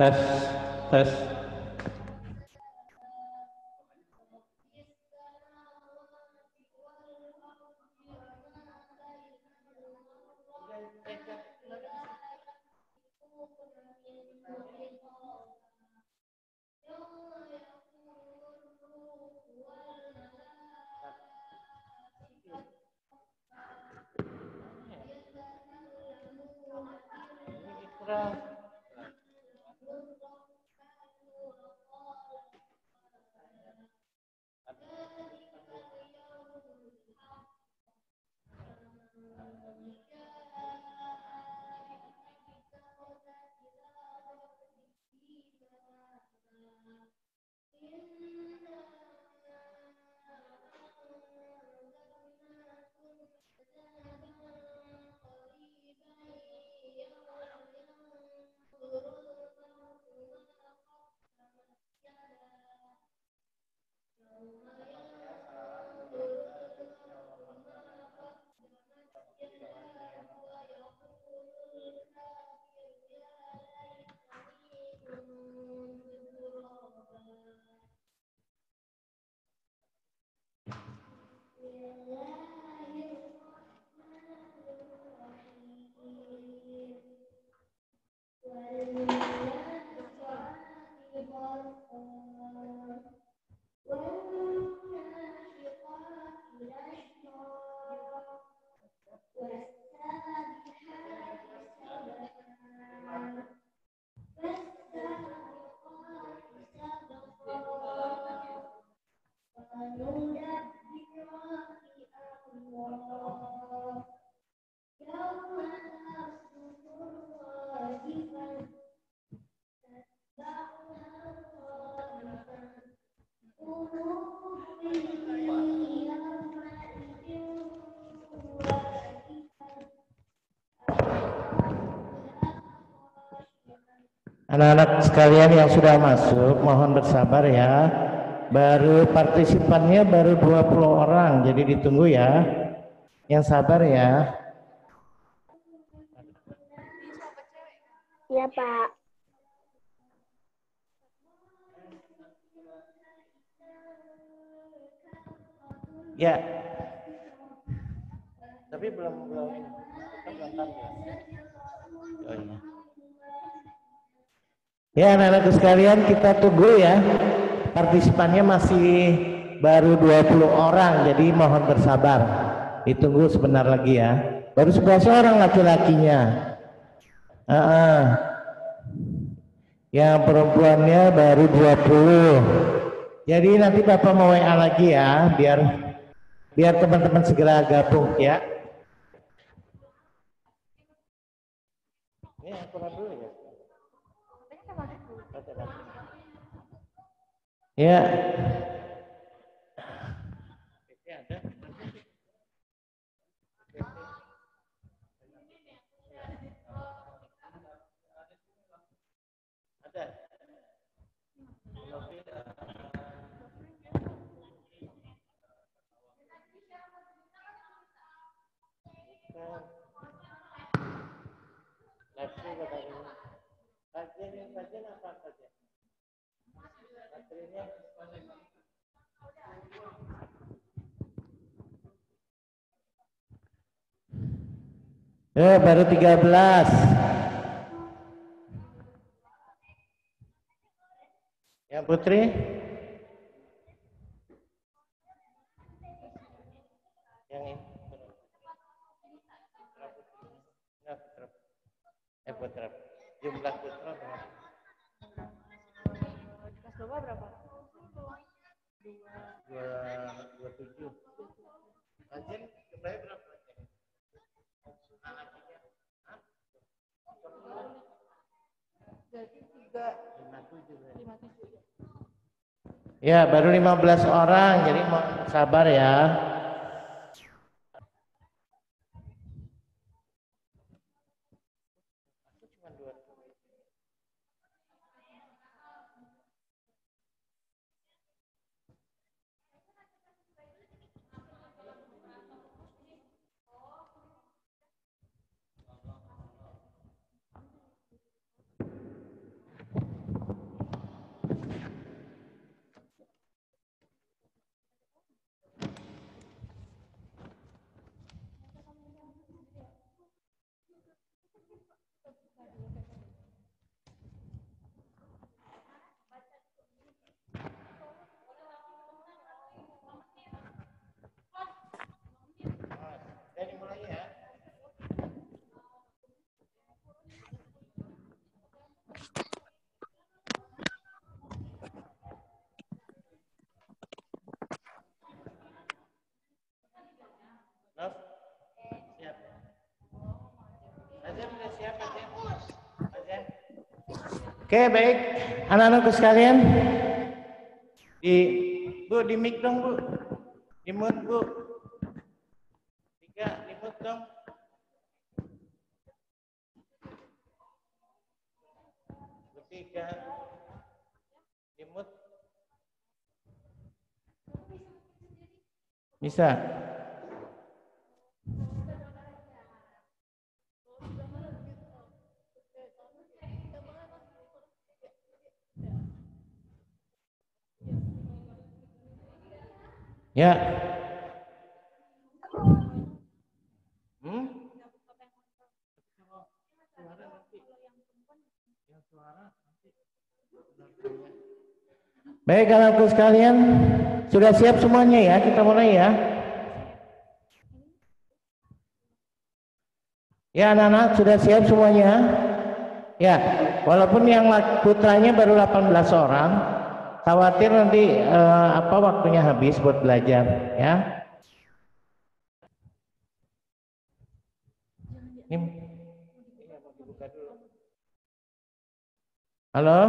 Tes, tes. Anak-anak sekalian yang sudah masuk, mohon bersabar ya. Baru partisipannya baru 20 orang, jadi ditunggu ya. Yang sabar ya. Iya, Pak. Ya. Tapi belum ini. Oh iya. Ya anak-anak sekalian, kita tunggu ya. Partisipannya masih baru 20 orang, jadi mohon bersabar. Ditunggu sebentar lagi ya. Baru 11 orang laki-lakinya. Yang perempuannya baru 20. Jadi nanti Bapak mau WA lagi ya, biar teman-teman segera gabung ya. Ini aku dulu ya. Ya. Ada. Kajian apa saja? Materinya baru 13. Ya Putri? Yang ini. Putra. Jumlah putra berapa? Kelas berapa? 27. Kajian jumlahnya berapa? Jadi 57. Ya, baru 15 orang, jadi mohon sabar ya. Dari mulai ya. Siap. Azan sudah siap Azan? Azan. Oke, baik. Anak-anakku sekalian. Bu, di mic dong, Bu. Di mute, Bu. 3, di mute dong. Ketiga. Di mute. Bisa. Ya. Baik anakku sekalian, sudah siap semuanya ya, kita mulai ya. Ya anak-anak sudah siap semuanya. Ya, walaupun yang putranya baru 18 orang, khawatir nanti waktunya habis buat belajar ya. Ini halo?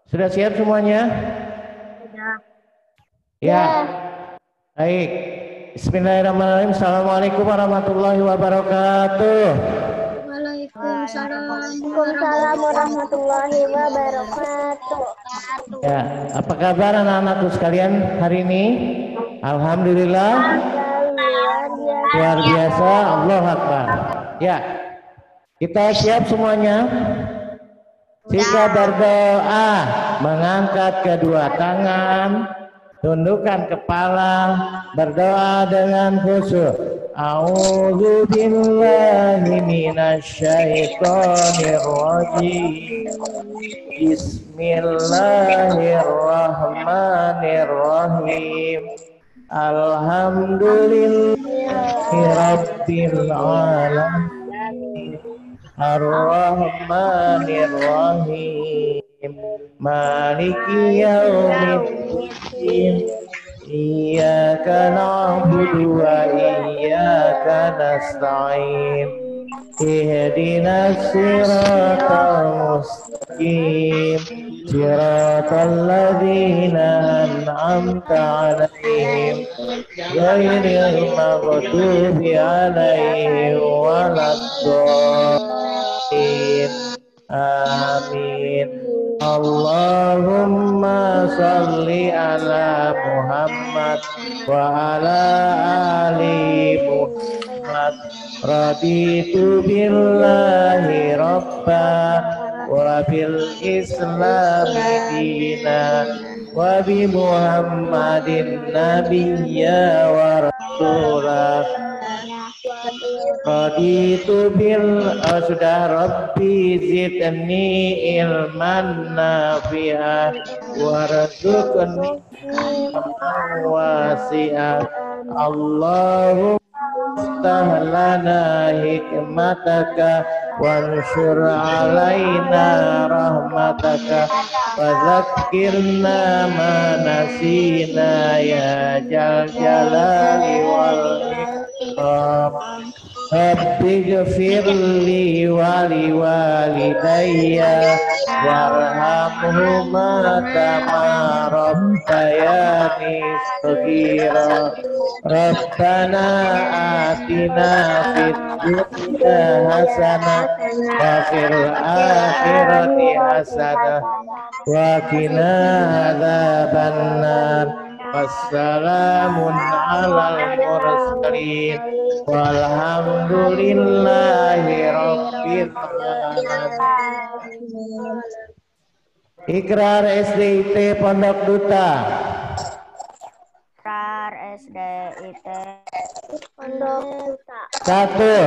Sudah siap semuanya? Sudah. Ya. Baik. Bismillahirrahmanirrahim. Assalamualaikum warahmatullahi wabarakatuh. Waalaikumsalam warahmatullahi wabarakatuh. Ya, apa kabar anak-anakku sekalian hari ini? Alhamdulillah. Luar biasa, Allahu Akbar. Ya. Kita siap semuanya? Jika berdoa, mengangkat kedua tangan, tundukkan kepala, berdoa dengan khusyuk. A'udzu billahi minasyaitonir rajim. Bismillahirrahmanirrahim. Alhamdulillahi rabbil alamin. Ar-Rahmanir Rahim. Maliki yaumiddin. Iyyaka na'budu wa iyyaka nasta'in. Ihdinas siratal mustaqim. Siratal ladzina an'amta 'alaihim ghairil maghdubi 'alaihim waladdallin. Amin. Allahumma salli ala Muhammad wa ala ali Muhammad. Raditu billahi rabba wa bil islami dina wa bi Muhammadin nabiyya wa rasulah. Raditu bil sudah Rabbi zidni ilman nafi'ah warzuqni wasi'ah. Allahumma aftah lana hikmataka wansur alaina rahmataka wa zakkirna ma nasina ya jal jalali wal ikram. Rabbi ghfirli wali walidayya warhamhuma kama rabbayani shaghira. Rabbana atina fid dunya hasanah wa fil akhirati hasanah wa qina adzabannar. Wassalamun alal mursalin walhamdulillahi rabbil alamin. Ikrar SDIT Pondok Duta. Ikrar SDIT Pondok Duta. Satu.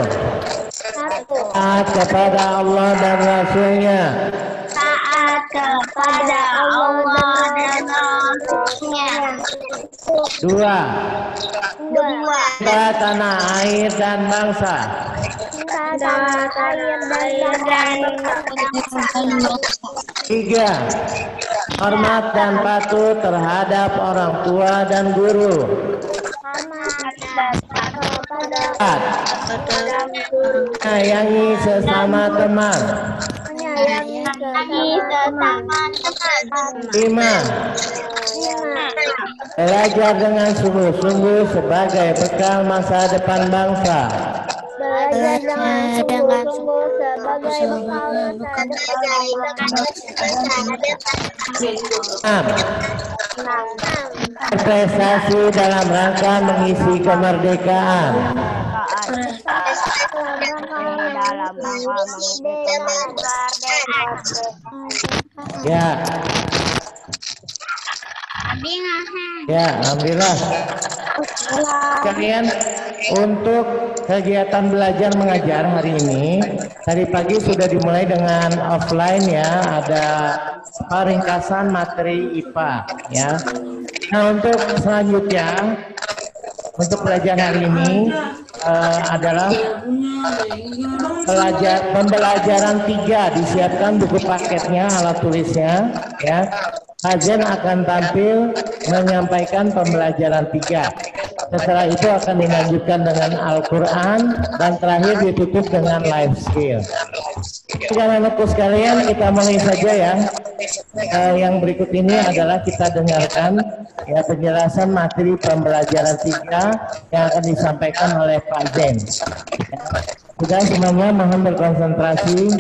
Taat kepada Allah dan Rasulnya. Taat kepada Allah dan Rasulnya. Dua. Cinta tanah air dan bangsa. Tiga. Hormat dan patuh terhadap orang tua dan guru. Empat. Menyayangi sesama teman. Lima. Belajar dengan sungguh-sungguh sebagai bekal masa depan bangsa. Belajar dengan sungguh-sungguh sebagai bekal masa depan. Berprestasi dalam rangka mengisi kemerdekaan. Ya. Ya, alhamdulillah. Kalian untuk kegiatan belajar mengajar hari ini, tadi pagi sudah dimulai dengan offline ya, ada ringkasan materi IPA ya. Nah, untuk selanjutnya untuk pelajaran hari ini adalah pembelajaran 3, disiapkan buku paketnya, alat tulisnya ya. Hazen akan tampil menyampaikan pembelajaran 3. Setelah itu akan dilanjutkan dengan Al-Quran dan terakhir ditutup dengan life skill. Anak-anakku sekalian, kita mulai saja ya. Yang berikut ini adalah kita dengarkan ya penjelasan materi pembelajaran 3 yang akan disampaikan oleh Pak Zen. Sudah semuanya mohon berkonsentrasi.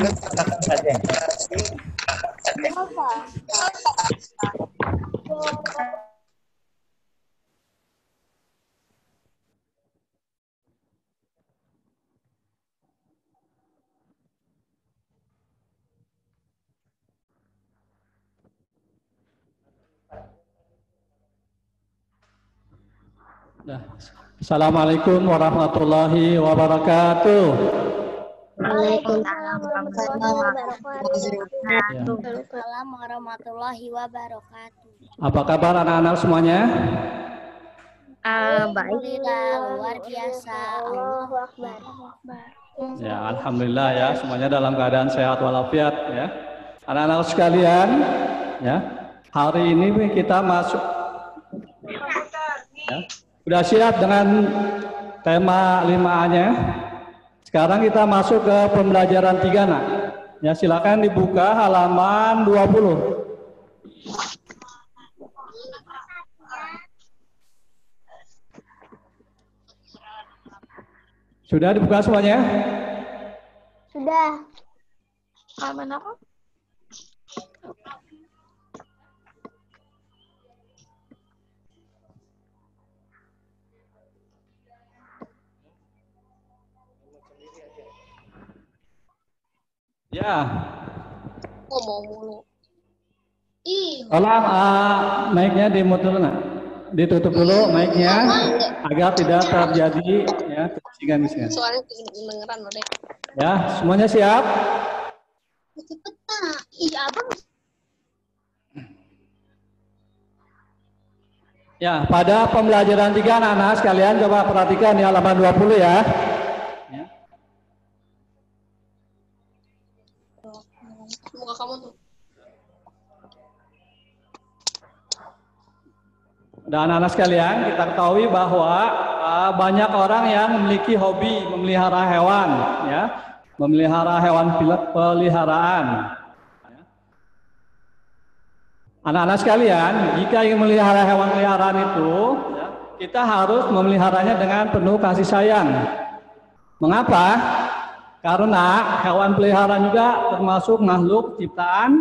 Pak Zen. Assalamualaikum warahmatullahi wabarakatuh. Waalaikumsalam warahmatullahi wabarakatuh. Apa kabar anak-anak semuanya? Alhamdulillah, luar biasa. Allahu Akbar. Ya, alhamdulillah ya, semuanya dalam keadaan sehat walafiat ya. Anak-anak sekalian, ya. Hari ini kita masuk ya. Sudah siap dengan tema 5A-nya? Sekarang kita masuk ke pembelajaran 3, nak. Ya, silakan dibuka halaman 20. Sudah dibuka semuanya? Sudah. Halaman apa? Ya. Ngomong mulu. Tolong mic-nya dimute dulu, nak. Ditutup dulu mic-nya agar tidak terjadi ya kebisingan-bisingan. Soalnya kedengeran loh deh. Ya, semuanya siap? Cepetan. Iya, Abang. Ya, pada pembelajaran 3 anak-anak sekalian coba perhatikan di halaman 20 ya. Ya. Semoga kamu tuh. Dan anak-anak sekalian, kita ketahui bahwa banyak orang yang memiliki hobi memelihara hewan, ya, memelihara hewan peliharaan. Anak-anak sekalian, jika ingin memelihara hewan peliharaan itu, ya, kita harus memeliharanya dengan penuh kasih sayang. Mengapa? Karena hewan peliharaan juga termasuk makhluk ciptaan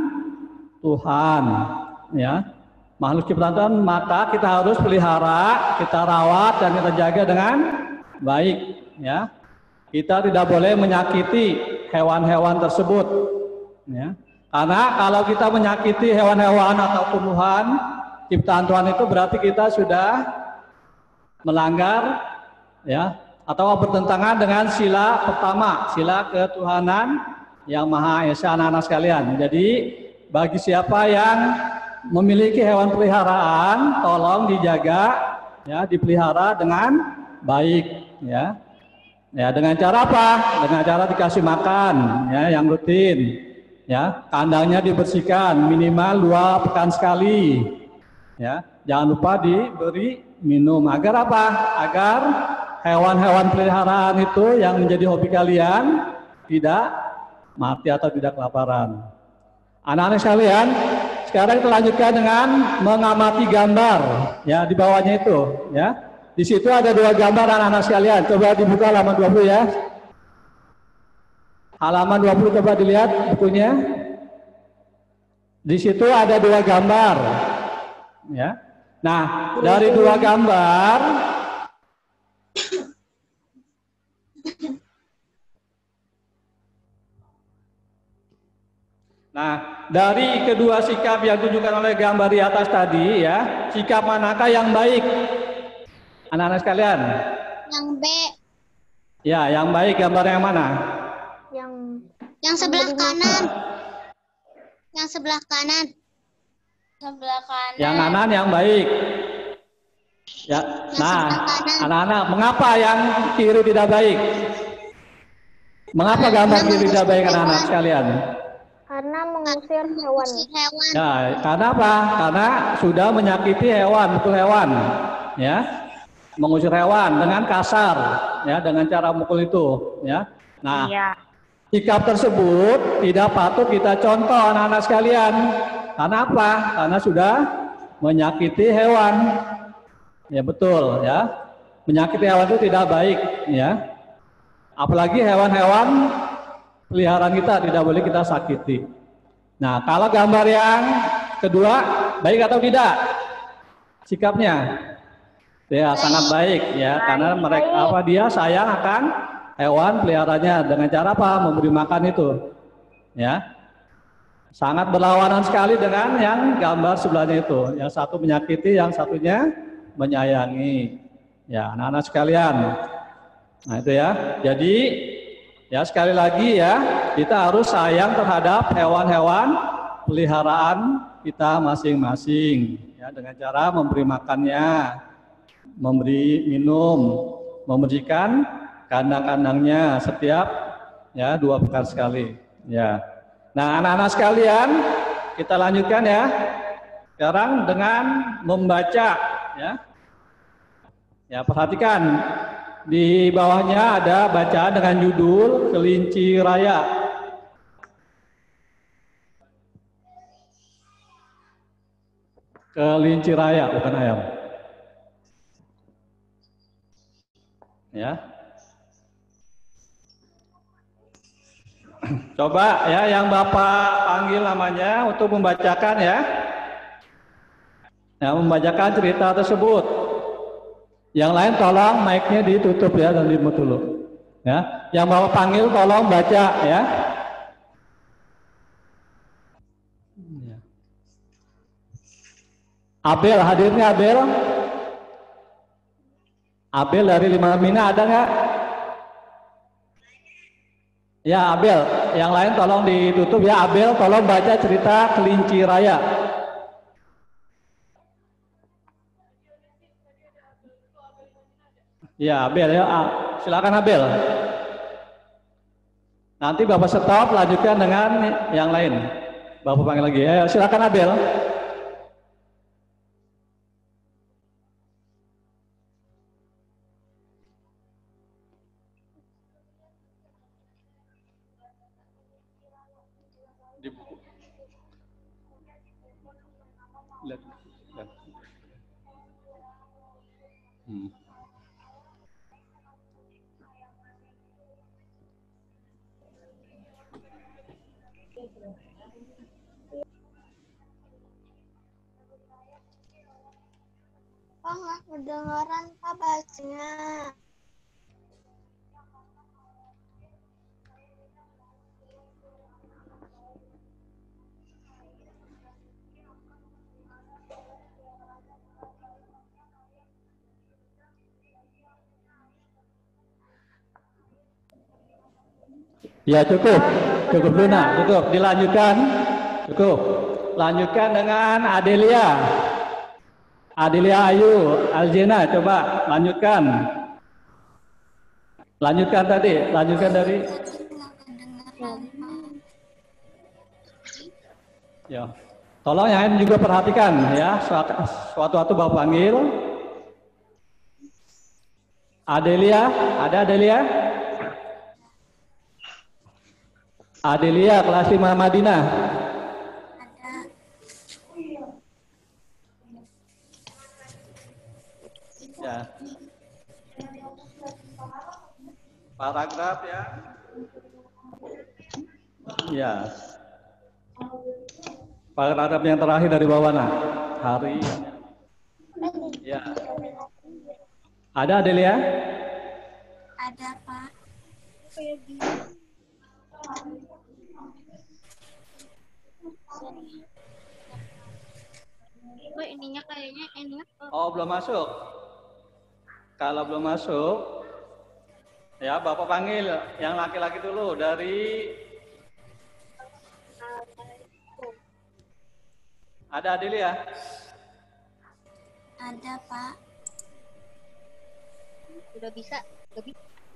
Tuhan, ya. Makhluk ciptaan Tuhan, maka kita harus pelihara, kita rawat dan kita jaga dengan baik, ya. Kita tidak boleh menyakiti hewan-hewan tersebut, ya. Karena kalau kita menyakiti hewan-hewan atau tumbuhan ciptaan Tuhan itu berarti kita sudah melanggar, ya, atau bertentangan dengan sila pertama, sila ketuhanan yang Maha Esa, anak-anak sekalian. Jadi bagi siapa yang memiliki hewan peliharaan, tolong dijaga, ya, dipelihara dengan baik, ya. Ya, dengan cara apa? Dengan cara dikasih makan, ya, yang rutin, ya. Kandangnya dibersihkan minimal 2 pekan sekali, ya. Jangan lupa diberi minum. Agar apa? Agar hewan-hewan peliharaan itu yang menjadi hobi kalian tidak mati atau tidak kelaparan. Anak-anak sekalian, sekarang kita lanjutkan dengan mengamati gambar, ya, di bawahnya itu, ya. Di situ ada 2 gambar anak-anak sekalian. Coba dibuka halaman 20 ya. Halaman 20 coba dilihat bukunya. Di situ ada 2 gambar, ya. Nah, dari 2 gambar Nah, dari kedua sikap yang ditunjukkan oleh gambar di atas tadi, ya, sikap manakah yang baik? Anak-anak sekalian. Yang B. Ya, yang baik gambar yang mana? Yang sebelah kanan. Yang sebelah kanan. Sebelah kanan. Yang kanan yang baik. Ya. Nah, anak-anak, mengapa yang kiri tidak baik? Mengapa gambar kiri tidak baik, anak-anak sekalian? Karena mengusir hewan. Ya, karena apa? Karena sudah menyakiti hewan, betul hewan, ya. mengusir hewan dengan kasar, ya, dengan cara mukul itu, ya. Nah, Iya. sikap tersebut tidak patut kita contoh anak-anak sekalian. Karena apa? Karena sudah menyakiti hewan. Ya betul, ya. Menyakiti hewan itu tidak baik, ya. Apalagi hewan-hewan peliharaan kita tidak boleh kita sakiti. Nah, kalau gambar yang kedua, baik atau tidak sikapnya? Ya, sangat baik, ya, karena mereka dia sayang akan hewan peliharaannya dengan cara apa? Memberi makan itu, ya. Sangat berlawanan sekali dengan yang gambar sebelahnya itu. Yang satu menyakiti, yang satunya menyayangi. Ya, anak-anak sekalian. Nah, itu ya. Jadi, ya sekali lagi ya, kita harus sayang terhadap hewan-hewan peliharaan kita masing-masing, ya, dengan cara memberi makannya, memberi minum, membersihkan kandang-kandangnya setiap, ya, 2 pekan sekali, ya. Nah, anak-anak sekalian, kita lanjutkan ya. Sekarang dengan membaca, ya. Ya, perhatikan di bawahnya ada bacaan dengan judul Kelinci Raya. Kelinci Raya, bukan ayam. Ya. Coba ya yang Bapak panggil namanya untuk membacakan ya. Ya, membacakan cerita tersebut. Yang lain tolong mic-nya ditutup ya dan dimute dulu. Ya, yang Bapak panggil tolong baca ya. Abel, hadirnya Abel. Abel dari 5 Mina ada nggak? Ya Abel, yang lain tolong ditutup ya. Abel tolong baca cerita Kelinci Raya. Ya Abel ya, silakan Abel. Nanti Bapak stop, lanjutkan dengan yang lain. Bapak panggil lagi. Ya, silakan Abel. Di buku. Lihat. Pak, nggak kedengeran Pak bacanya. Ya cukup, cukup Luna, cukup. Dilanjutkan, cukup. Lanjutkan dengan Adelia. Adelia Ayu, Aljena, coba lanjutkan. Lanjutkan tadi, lanjutkan dari. Ya, tolong yang lain juga perhatikan ya. Suatu-suatu Bapak panggil. Adelia, ada Adelia? Adelia kelas 5 Madinah. Ya. Paragraf ya. Ya. Paragraf yang terakhir dari bawah nah. Hari. Ya. Ada Adelia? Ada Pak. Oh, ininya kayaknya enak. Oh, belum masuk. Kalau belum masuk, ya Bapak panggil yang laki-laki dulu dari. Ada Adelia? Ada Pak. Udah bisa.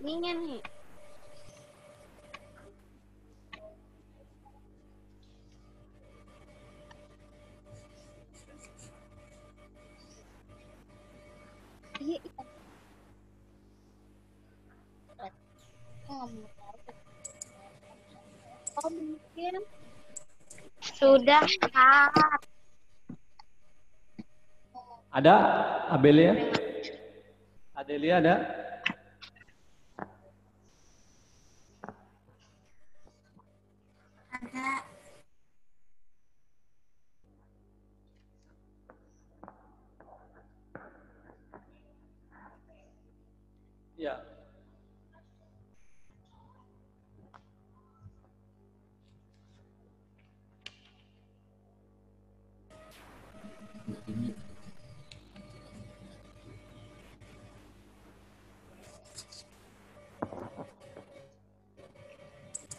Ininya nih. Iya. nggak mau tahu. Oh mungkin sudah Kak. Ada Abelia? Adelia ada? Ada. Ya.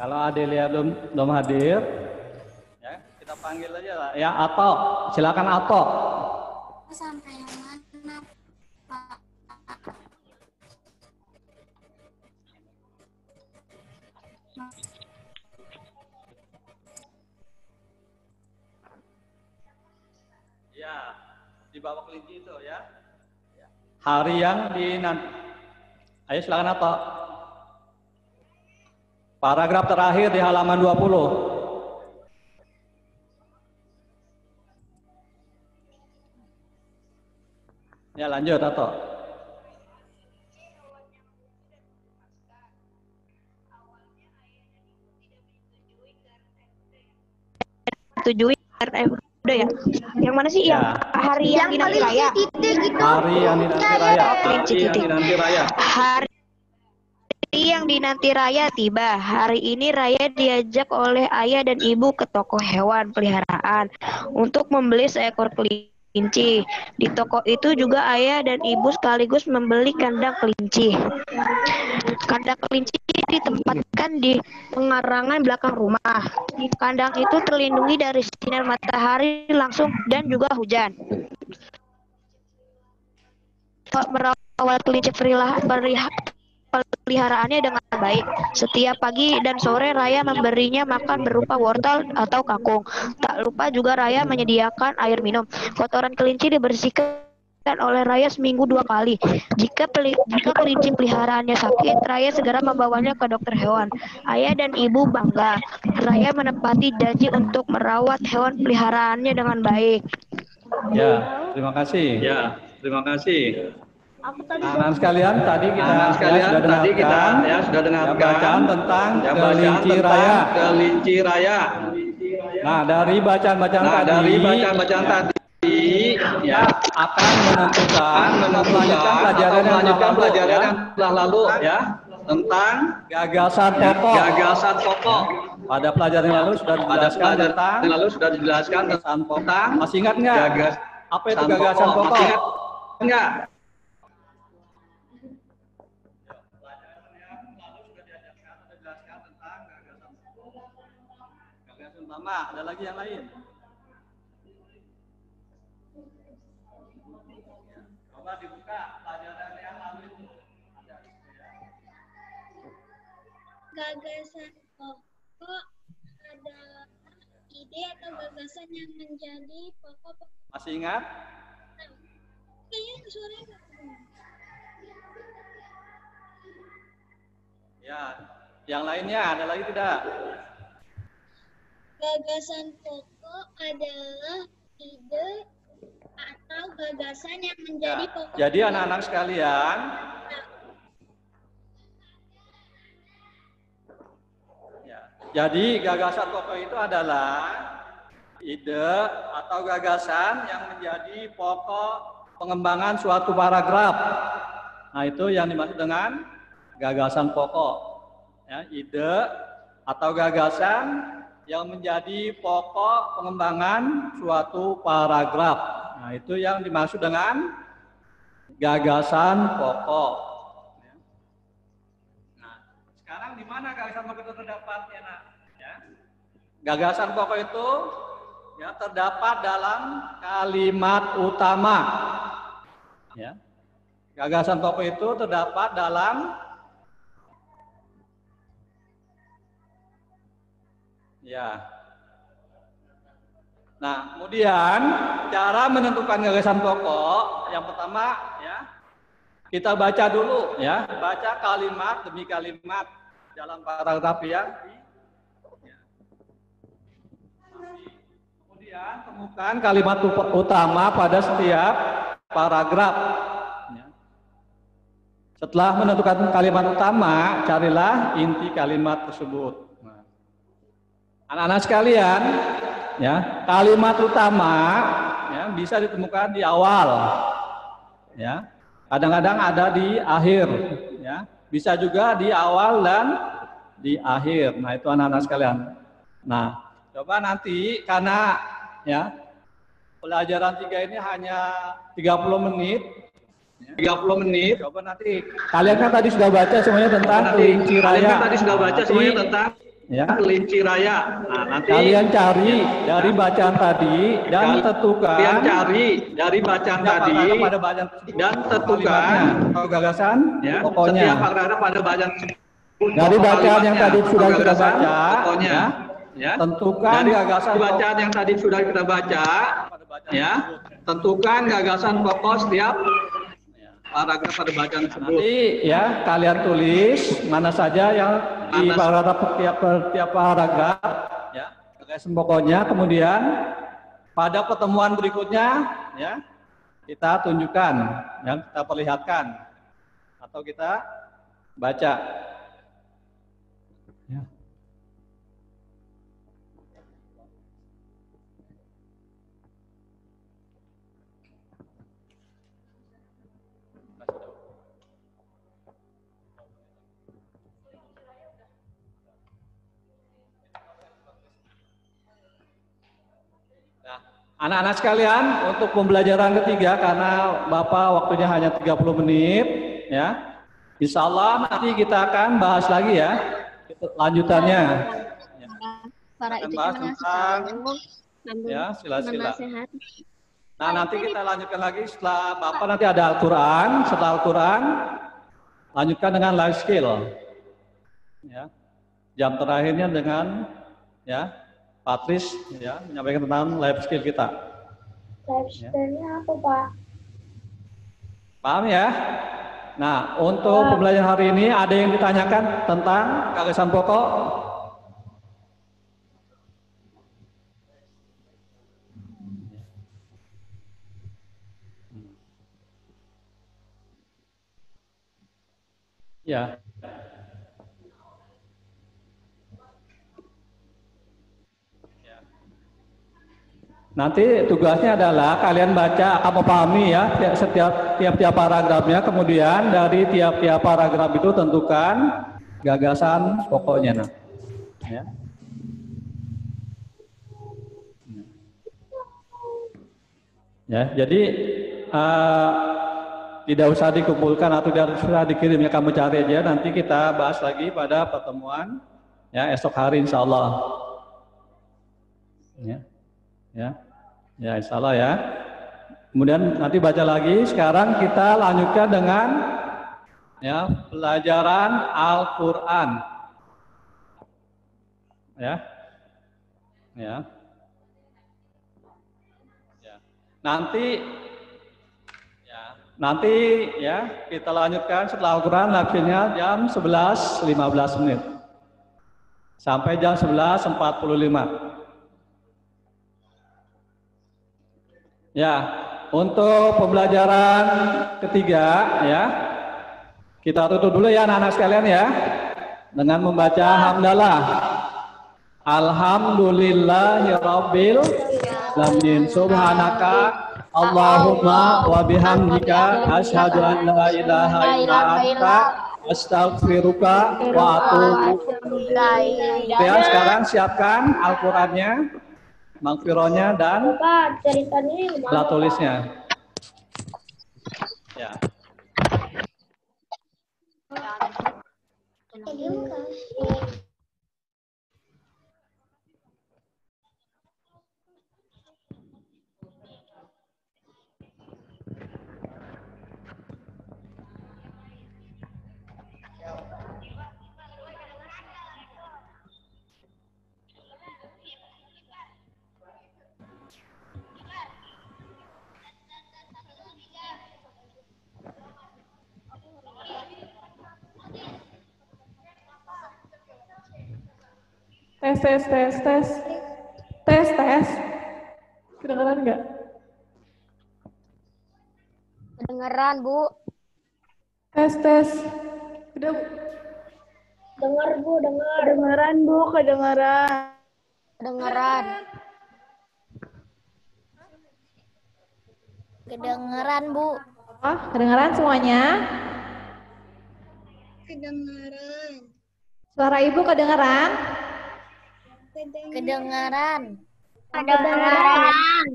Kalau Adelia belum hadir, ya kita panggil aja lah. Ya, Ato, silakan Ato. Sampai yang mana, Pak? Ya, di bawah kelinci itu ya. Hari yang dinanti. Ayo silakan Ato. Paragraf terakhir di halaman 20. Ya, lanjut Ato. Setujui udah ya. Yang mana sih yang hari yang dinanti raya? Hari yang dinanti raya. Kelinci Hari yang titik. dinanti raya. Hari yang dinanti raya tiba. Hari ini Raya diajak oleh ayah dan ibu ke toko hewan peliharaan untuk membeli seekor kelinci. Di toko itu juga ayah dan ibu sekaligus membeli kandang kelinci. Kandang kelinci ditempatkan di pengarangan belakang rumah. Kandang itu terlindungi dari sinar matahari langsung dan juga hujan. Merawat kelinci peliharaannya dengan baik. Setiap pagi dan sore Raya memberinya makan berupa wortel atau kangkung. Tak lupa juga Raya menyediakan air minum. Kotoran kelinci dibersihkan oleh Raya seminggu 2 kali. Jika kelinci peliharaannya sakit, Raya segera membawanya ke dokter hewan. Ayah dan ibu bangga. Raya menepati janji untuk merawat hewan peliharaannya dengan baik. Ya, terima kasih. Ya, terima kasih. Anak-anak sekalian, tadi kita sudah dengarkan bacaan tentang kelinci raya. Kelinci raya. Nah, dari bacaan-bacaan tadi, ya akan menentukan melanjutkan pelajaran yang telah lalu ya tentang gagasan pokok. Pada pelajaran yang lalu sudah dijelaskan tentang masih ingat nggak? Apa itu gagasan pokok? Enggak. Gagasan utama, ada lagi yang lain? Coba dibuka pelajaran yang lalu itu. Gagasan pokok adalah ide atau gagasan yang menjadi pokok. Masih ingat? Kayaknya suaranya nggak kedengar. Ya, yang lainnya ada lagi tidak? Gagasan pokok adalah ide atau gagasan yang menjadi Ya, pokok. jadi anak-anak sekalian, ya, jadi gagasan pokok itu adalah ide atau gagasan yang menjadi pokok pengembangan suatu paragraf. Nah, itu yang dimaksud dengan gagasan pokok. Ya, ide atau gagasan yang menjadi pokok pengembangan suatu paragraf. Nah, itu yang dimaksud dengan gagasan pokok. Nah, sekarang di mana gagasan pokok itu terdapat, ya, Nak? Ya. Gagasan pokok itu ya terdapat dalam kalimat utama. Ya. Gagasan pokok itu terdapat dalam ya. Nah, kemudian cara menentukan gagasan pokok yang pertama ya kita baca dulu ya, baca kalimat demi kalimat. dalam paragraf yang kemudian temukan kalimat utama pada setiap paragraf. Ya. Setelah menentukan kalimat utama, carilah inti kalimat tersebut. Nah, anak-anak sekalian, ya, kalimat utama ya, bisa ditemukan di awal, ya. Kadang-kadang ada di akhir, ya. Bisa juga di awal dan di akhir. Nah, itu anak-anak sekalian. Nah, coba nanti karena ya pelajaran 3 ini hanya 30 menit. 30 menit. Coba nanti kalian kan tadi sudah baca semuanya tentang kelinci raya. Kalian kan tadi sudah baca semuanya tentang ya, kelinci raya. Nah, nanti kalian cari dari bacaan tadi dan tentukan. Kalian cari dari bacaan tadi dan tentukan gagasan ya, pokoknya. Setiap paragraf pada bacaan dari bacaan yang tadi sudah kita baca, pokoknya. Ya, tentukan dari gagasan bacaan yang tadi sudah kita baca, ya, tentukan gagasan pokok setiap paragraf pada bacaan tersebut. Nanti ya kalian tulis mana saja yang di paragraf tiap paragraf, ya, gagasan pokoknya. Kemudian pada pertemuan berikutnya, ya, kita tunjukkan, yang kita perlihatkan atau kita baca. Ya. Anak-anak sekalian, untuk pembelajaran ketiga karena Bapak waktunya hanya 30 menit, ya. Insya Allah nanti kita akan bahas lagi ya lanjutannya. Para itu bahas tentang ya sila-sila. Nah, nanti kita lanjutkan lagi setelah Bapak nanti ada Al-Quran, setelah Al-Quran lanjutkan dengan life skill. Ya. Jam terakhirnya dengan ya Patris ya menyampaikan tentang life skill kita. Life skill-nya apa, Pak? Paham ya? Nah, untuk pembelajaran hari ini ada yang ditanyakan tentang gagasan pokok? Ya. Nanti tugasnya adalah kalian baca, kamu pahami ya tiap paragrafnya, kemudian dari tiap-tiap paragraf itu tentukan gagasan pokoknya. Nah, ya. Ya, jadi tidak usah dikumpulkan atau tidak usah dikirim ya, kamu cari aja. Nanti kita bahas lagi pada pertemuan ya esok hari insya Allah. Ya. Ya, insya Allah ya. Kemudian nanti baca lagi. Sekarang kita lanjutkan dengan ya pelajaran Al-Quran. Ya. Nanti ya kita lanjutkan setelah Al-Quran akhirnya jam 11.15 menit sampai jam 11.45. Ya, untuk pembelajaran ketiga ya, kita tutup dulu ya anak-anak sekalian ya, dengan membaca hamdalah. Alhamdulillahirabbil alamin. Subhanaka Allahumma wa bihamdika asyhadu an la ilaha illa anta astaghfiruka wa atubu ilaik. Ya, sekarang siapkan Al-Qur'annya, Mangfironya dan plat tulisnya. Ya. Tes, tes, tes, tes. Tes, tes. Kedengeran nggak? Kedengeran, Bu. Tes, tes. Udah, Bu. Dengar Bu, dengar. Kedengeran, Bu, kedengeran. Kedengeran. Kedengeran, Bu. Oh, kedengeran semuanya? Kedengaran. Suara Ibu kedengeran? Kedengeran. Kedengaran.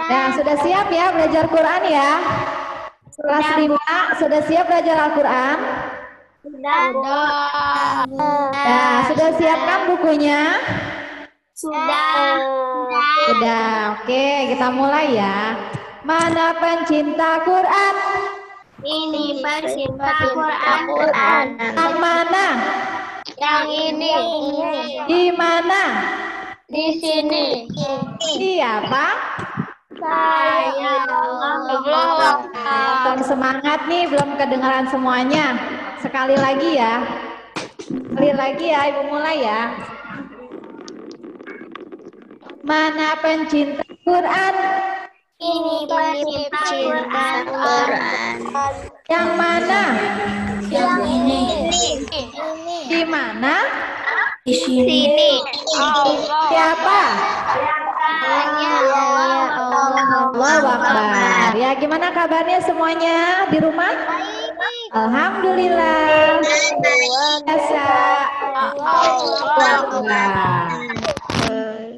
Nah, sudah siap ya belajar Quran ya? Kelas 5 sudah siap belajar Al-Quran? Sudah. Nah, sudah siapkan bukunya? Sudah. Sudah, oke, kita mulai ya. Mana pencinta Quran? Ini pecinta Quran. Yang mana? Yang ini. Di mana? Di sini. Siapa? Saya. Belum semangat nih, belum kedengaran semuanya. Sekali lagi ya. Sekali lagi ya, Ibu mulai ya. Mana pencinta Quran? Ini pecinta Quran. Yang mana? Yang ini. Di mana? Di sini. Siapa? Hanya Allah. Allahu Akbar. Ya, gimana kabarnya semuanya di rumah? Alhamdulillah. Biasa. Allahu Akbar.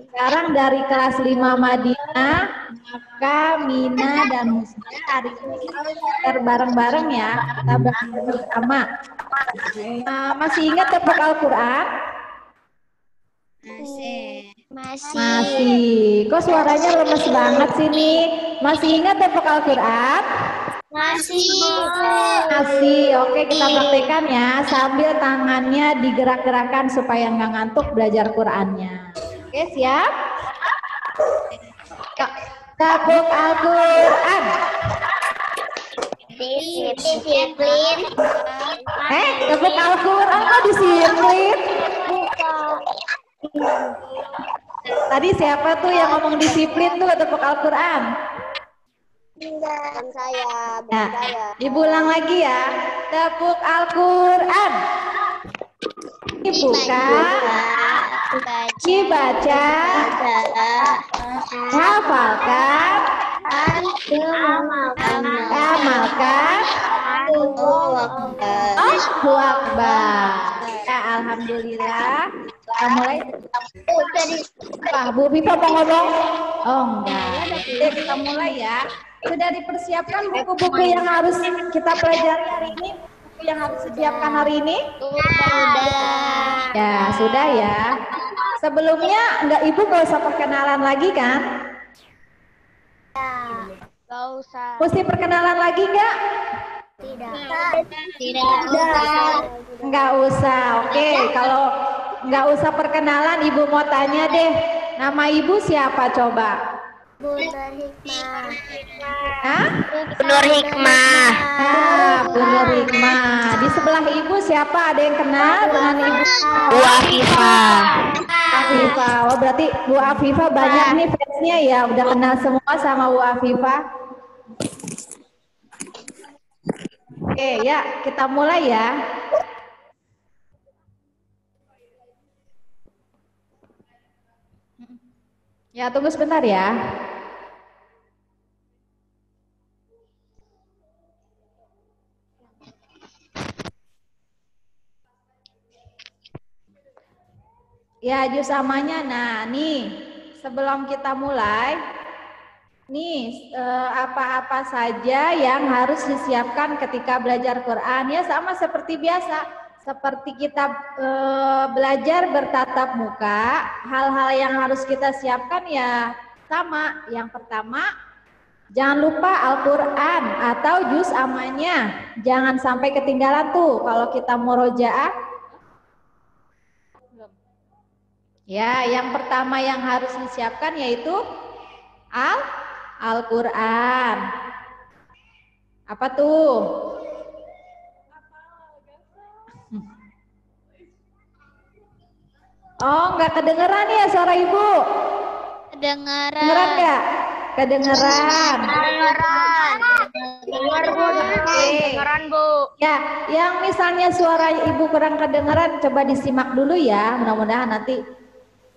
Sekarang dari kelas 5 Madinah, maka Mina dan Husna hari ini kita belajar bareng-bareng ya. Kita belajar bersama. Masih ingat tepuk Al-Quran? Masih. Kok suaranya lemes banget sih nih? Masih ingat tepuk Al-Quran? Masih. Oke, kita praktekkan ya. Sambil tangannya digerak-gerakkan supaya nggak ngantuk belajar Qurannya. Oke, siap? Tepuk Al-Quran. Disiplin. Tepuk Al-Quran kok disiplin? Tadi siapa tuh yang ngomong disiplin tuh tepuk Al-Quran? Bukan saya, bukan Nah, saya. diulang lagi ya. Tepuk Al-Quran. Dibuka, dibaca, hafalkan, amalkan. Allahu Akbar. Ya, alhamdulillah. Kita mulai. Wah, Bu Viva mau ngomong? Oh enggak. Oke, kita mulai ya. Sudah dipersiapkan buku-buku yang harus kita pelajari hari ini? Buku yang harus disiapkan hari ini? Ya, sudah ya. Sebelumnya Ibu nggak usah perkenalan lagi kan? Gak usah. Mesti perkenalan lagi nggak? Nggak usah. Oke, kalau nggak usah perkenalan, Ibu mau tanya deh. Nama Ibu siapa coba? Bu Nur Hikmah. Hah? Bu Nur Hikmah. Bu Nur Hikmah. Di sebelah Ibu siapa? Ada yang kenal dengan Ibu? Bu Afifah. Afifah. Oh, berarti Bu Afifah banyak nih fansnya ya. Udah kenal semua sama Bu Afifah. Oke, ya kita mulai ya. Ya, tunggu sebentar ya. Ya, juz amanya. Nah, nih sebelum kita mulai, nih apa-apa saja yang harus disiapkan ketika belajar Quran ya, sama seperti biasa. Seperti kita belajar bertatap muka, hal-hal yang harus kita siapkan ya sama. Yang pertama, jangan lupa Al-Quran atau juz amanya. Jangan sampai ketinggalan tuh kalau kita murojaah. Ya, yang pertama yang harus disiapkan yaitu Al-Quran. Apa tuh? Oh, nggak kedengeran ya suara Ibu? Kedengaran. Kedengeran nggak? Kedengeran. Dengar Bu, dengeran Bu. Ya, yang misalnya suara Ibu kurang kedengeran, coba disimak dulu ya. Mudah-mudahan nanti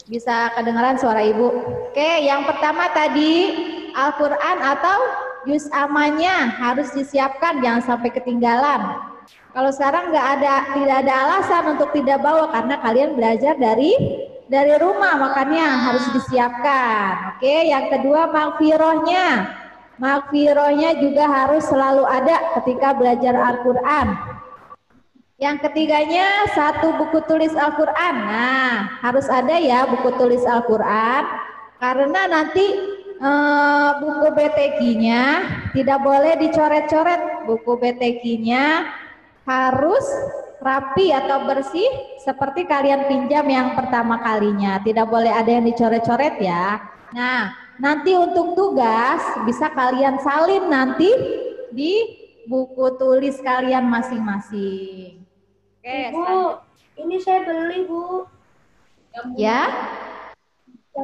bisa kedengeran suara Ibu. Oke, yang pertama tadi Al-Quran atau juz amanya harus disiapkan, jangan sampai ketinggalan. Kalau sekarang tidak ada alasan untuk tidak bawa karena kalian belajar dari rumah, makanya harus disiapkan. Oke, yang kedua maghfirahnya. Maghfirahnya juga harus selalu ada ketika belajar Al-Quran. Yang ketiganya satu buku tulis Al-Quran. Nah, harus ada ya buku tulis Al-Quran karena nanti buku BTQ-nya tidak boleh dicoret-coret. Buku BTQ-nya harus rapi atau bersih seperti kalian pinjam yang pertama kalinya. Tidak boleh ada yang dicoret-coret ya. Nah, nanti untuk tugas bisa kalian salin nanti di buku tulis kalian masing-masing. Oke, Bu, ini saya beli, Bu. ya.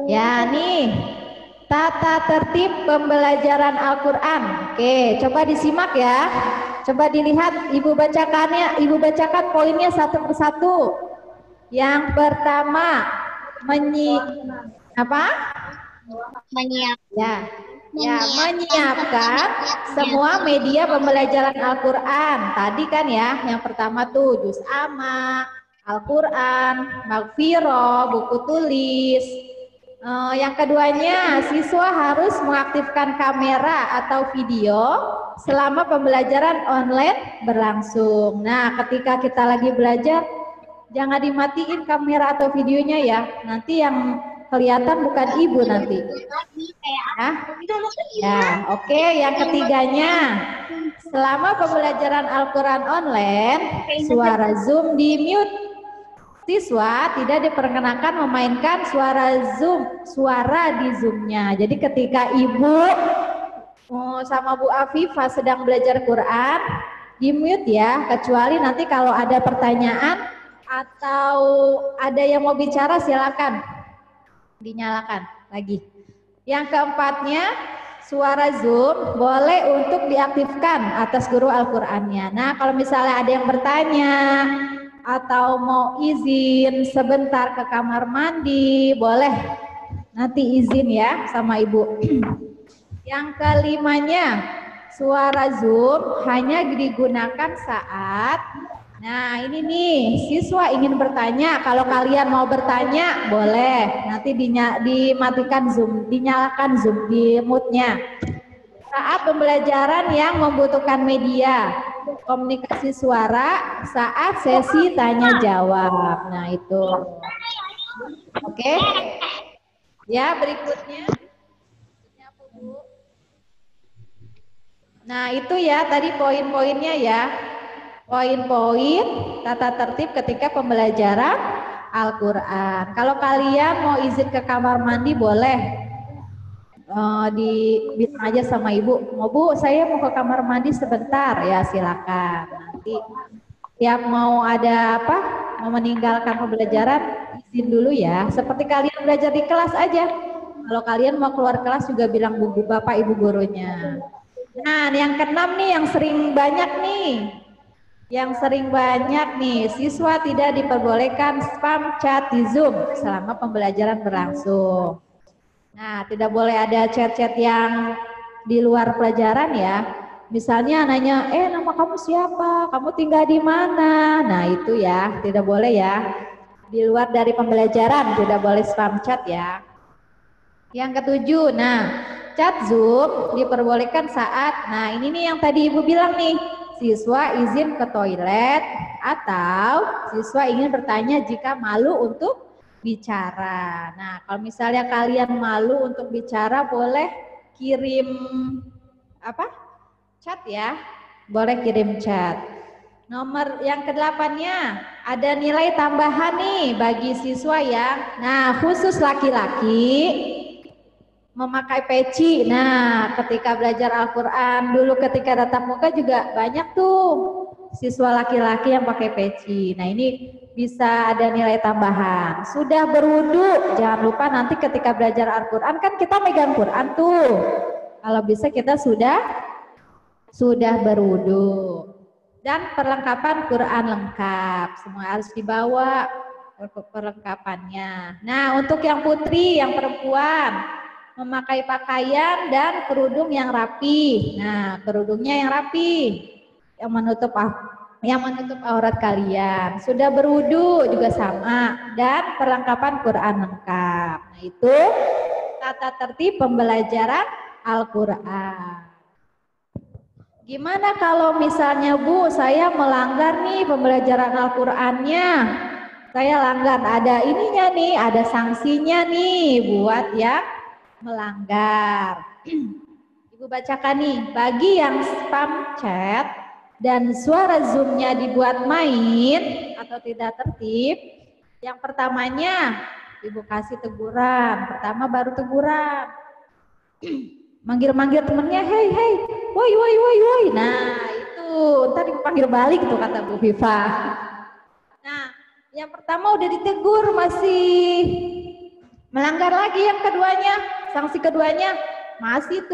Ya, nih. Tata tertib pembelajaran Al-Quran. Oke, coba disimak ya. Coba dilihat, Ibu bacakan poinnya satu persatu. Yang pertama, menyiapkan semua media pembelajaran Al-Quran. Tadi kan ya, yang pertama tuh juz amma, Al-Quran, maghfirah, buku tulis. Yang keduanya, siswa harus mengaktifkan kamera atau video selama pembelajaran online berlangsung. Nah, ketika kita lagi belajar, jangan dimatiin kamera atau videonya ya. Nanti yang kelihatan bukan Ibu nanti. Ya, oke. Yang ketiganya, selama pembelajaran Al-Quran online, suara Zoom di mute. Siswa tidak diperkenakan memainkan suara di Zoom-nya. Jadi ketika Ibu sama Bu Afifah sedang belajar Quran, di mute ya, kecuali nanti kalau ada pertanyaan atau ada yang mau bicara silakan dinyalakan lagi. Yang keempatnya, suara Zoom boleh untuk diaktifkan atas guru Al-Qur'annya. Nah, kalau misalnya ada yang bertanya atau mau izin sebentar ke kamar mandi, boleh nanti izin ya sama Ibu. Yang kelimanya, suara Zoom hanya digunakan saat, nah ini nih, siswa ingin bertanya. Kalau kalian mau bertanya, boleh nanti dimatikan Zoom, dinyalakan Zoom, di mute-nya. Saat pembelajaran yang membutuhkan media komunikasi suara saat sesi tanya jawab. Nah, itu. Oke. Ya, berikutnya. Nah, itu ya tadi poin-poinnya ya. Poin-poin tata tertib ketika pembelajaran Al-Qur'an. Kalau kalian mau izin ke kamar mandi boleh. Bilang aja sama Ibu, Bu, saya mau ke kamar mandi sebentar, ya silakan. Nanti tiap mau ada mau meninggalkan pembelajaran, izin dulu ya. Seperti kalian belajar di kelas aja. Kalau kalian mau keluar kelas juga bilang Bu, Bapak, Ibu gurunya. Nah, yang keenam nih, yang sering banyak nih, siswa tidak diperbolehkan spam chat di Zoom selama pembelajaran berlangsung. Nah, tidak boleh ada chat-chat yang di luar pelajaran ya. Misalnya nanya, nama kamu siapa? Kamu tinggal di mana? Nah, itu ya, tidak boleh ya. Di luar dari pembelajaran, tidak boleh spam chat ya. Yang ketujuh, chat Zoom diperbolehkan saat, ini nih yang tadi Ibu bilang nih, siswa izin ke toilet atau siswa ingin bertanya jika malu untuk bicara. Nah, kalau misalnya kalian malu untuk bicara, boleh kirim chat ya, boleh kirim chat. Nomor yang ke-8-nya, ada nilai tambahan nih bagi siswa yang, khusus laki-laki memakai peci. Nah, ketika belajar Al-Quran dulu ketika tatap muka juga banyak tuh siswa laki-laki yang pakai peci. Nah, ini bisa ada nilai tambahan. Sudah berwudu, jangan lupa nanti ketika belajar Al-Quran kan kita megang Quran tuh. Kalau bisa kita sudah berwudu. Dan perlengkapan Quran lengkap, semua harus dibawa perlengkapannya. Nah, untuk yang putri, yang perempuan, memakai pakaian dan kerudung yang rapi. Nah, kerudungnya yang rapi, yang menutup aurat kalian. Sudah berwudu juga sama, dan perlengkapan Quran lengkap. Nah, itu tata tertib pembelajaran Al-Quran. Gimana kalau misalnya Bu, saya melanggar nih pembelajaran Al-Qur'annya. Saya langgar, ada ininya nih, ada sanksinya nih buat yang melanggar. Ibu bacakan nih, bagi yang spam chat dan suara Zoom-nya dibuat main atau tidak tertib, yang pertamanya Ibu kasih teguran, pertama baru teguran. Manggil-manggil temennya, hei, woi. Nah, itu ntar dipanggil balik tuh kata Bu Viva. Nah, yang pertama udah ditegur masih melanggar lagi, yang keduanya, sanksi keduanya masih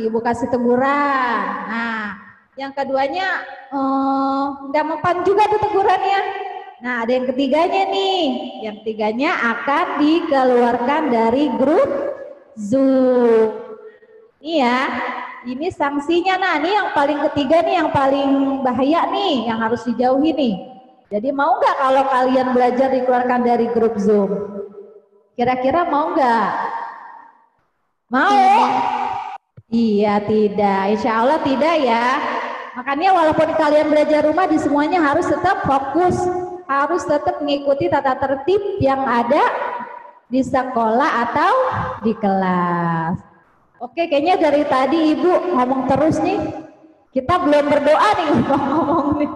Ibu kasih teguran. Nah, yang keduanya nggak mempan juga tuh tegurannya. Nah, ada yang ketiganya nih. Yang ketiganya akan dikeluarkan dari grup Zoom. Ini ya, ini sanksinya. Nah, ini yang paling ketiga nih, yang paling bahaya nih, yang harus dijauhi nih. Jadi mau nggak kalau kalian belajar dikeluarkan dari grup Zoom? Kira-kira mau nggak? Mau? Iya, tidak. Insya Allah tidak ya. Makanya walaupun kalian belajar rumah, di semuanya harus tetap fokus, harus tetap mengikuti tata tertib yang ada di sekolah atau di kelas. Oke, kayaknya dari tadi Ibu ngomong terus nih. Kita belum berdoa nih ngomong nih.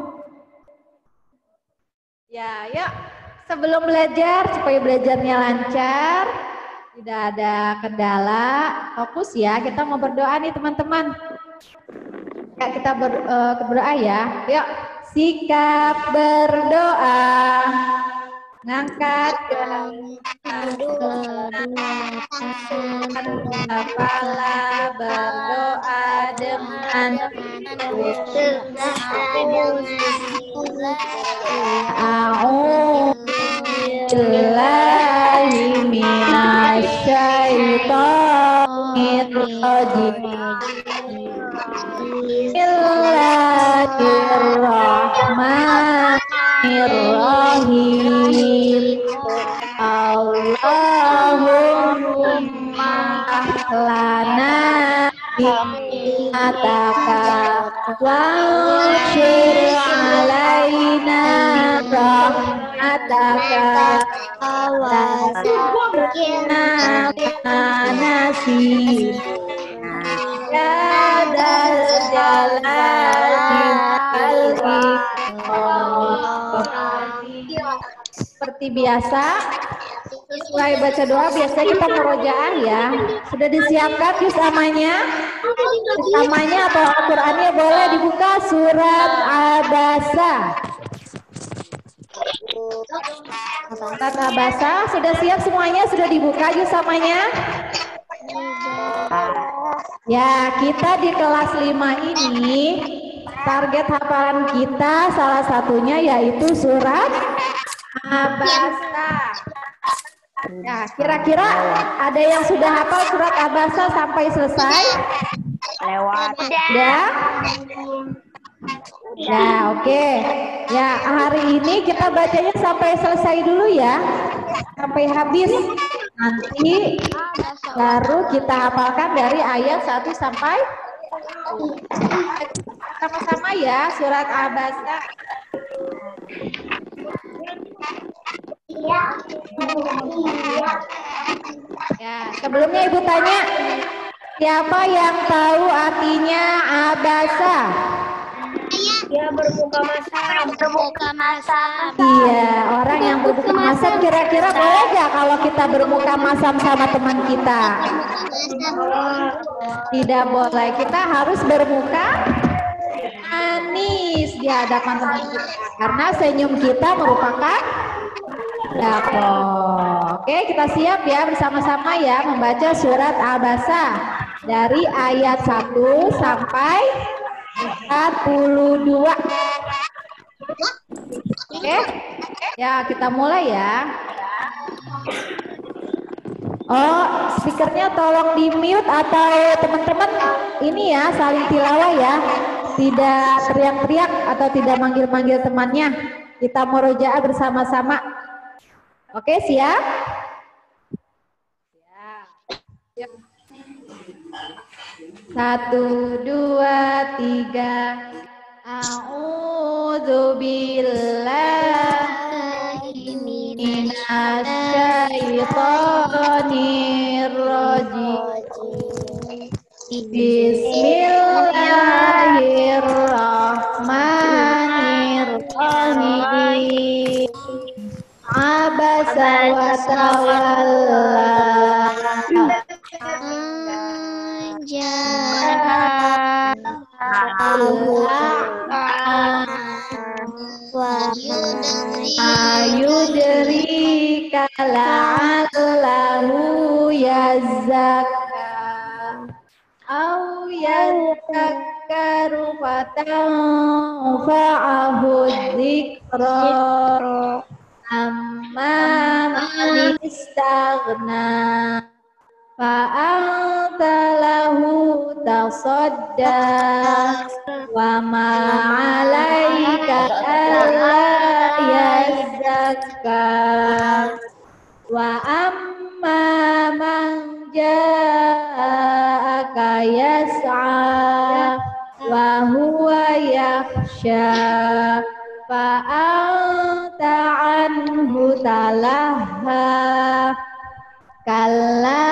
Ya, yuk. Sebelum belajar, supaya belajarnya lancar, tidak ada kendala, fokus ya. Kita mau berdoa nih teman-teman. Ya, kita berdoa ya. Yuk, sikap berdoa. Ngangkat kepala, berdoa dengan A'udzubillahi minasyaitonir rajim. Bismillahirrahmanirrahim. Allahumma lana bi'ataka wa'shir alaina rahmataka wa'azurna nasi ya dal jalali wal ikram. Seperti biasa, setelah baca doa biasanya kita murojaah ya. Sudah disiapkan juz amanya? Juz amanya atau Al-Qur'annya boleh dibuka surat Abasa. Surat Abasa sudah siap semuanya? Sudah dibuka juz amanya? Ya, kita di kelas 5 ini target hafalan kita salah satunya yaitu surat Abasa. Ya, kira-kira ada yang sudah hafal surat Abasa sampai selesai? Lewat. Ya? Ya, oke. Ya, hari ini kita bacanya sampai selesai dulu ya. Sampai habis. Nanti baru kita hafalkan dari ayat 1 sampai sama-sama ya surat Abasa. Ya, sebelumnya Ibu tanya, siapa yang tahu artinya Abasa? Ya, berbuka masam. Iya, orang yang berbuka masam. Kira-kira boleh gak kalau kita berbuka masam sama teman kita? Tidak boleh, kita harus berbuka manis di hadapan teman kita. Karena senyum kita merupakan sedekah. Oke, kita siap ya bersama-sama ya membaca surat Abasa dari ayat 1 sampai 42. Oke, ya kita mulai ya. Oh, speakernya tolong di mute atau teman-teman ini ya saling tilawah ya. Tidak teriak-teriak atau tidak manggil-manggil temannya. Kita murojaah bersama-sama. Oke, siap? Siap. 1, 2, 3. A'udzu billahi minasyaitonir rajim. Bismillahirrahmanirrahim. Abasa wa tawalla. Ayudrika la'allahu yazakka au yazakkaru fatanfa'ahu dzikra amma man istaghna fa'anta lahu tasaddaq wa ma 'alaika alla yazakka wa amma man ja'aka yas'a wa huwa yakhsha fa'anta 'anhu talaha kalla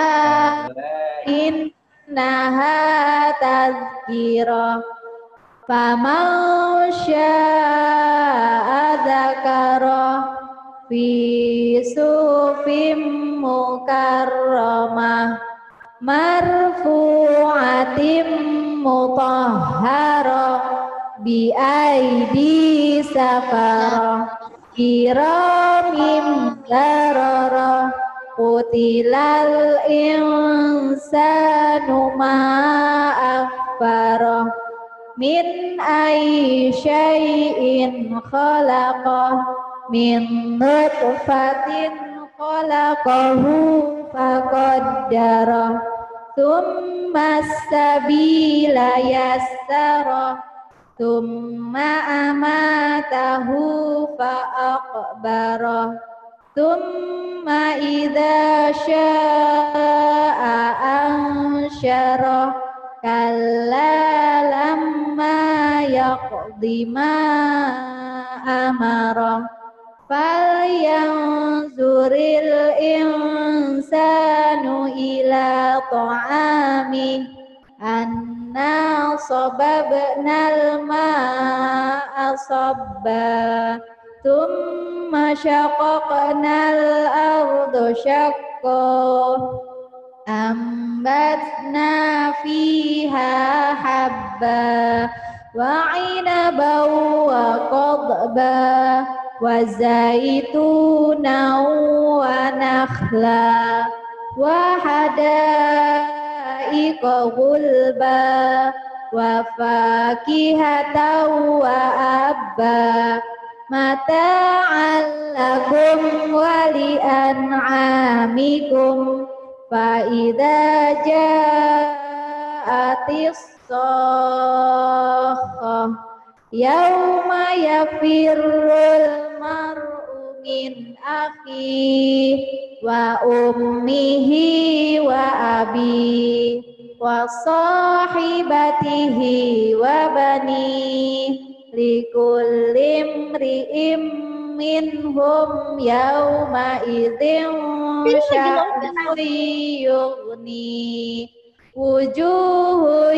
innaha tazkirah faman syaa'a dzakarah fi sufim mukarramah marfu'atim mutahharah bi aidi safarah kiramim bararah Qutilal insanu ma akbarah min ayyi syai'in khalaqah min nutfatin khalaqahu faqaddarah thumma as-sabila yassarah thumma amatahu fa'aqbarah thumma idza syaa'a ansyarah kalla lamma yaqdi ma amarah falyanzuril insanu ila ta'amih anna sababnal ma'a sabba thumma syaqaqnal arda syaqqa ambatna fiha habba wa 'inaban wa qadba wa zaitunan wa nakhla wa hadaiqa gulba wa fakihatan wa abba mata'an lakum wa li'an'amikum fa idza ja'atis sakhah yauma yafirrul mar'u min akhihi wa ummihi wa abihi wa sahibatihi wa banihi likulli imri'im minhum yawma idzin sya'nun yughni wujuhu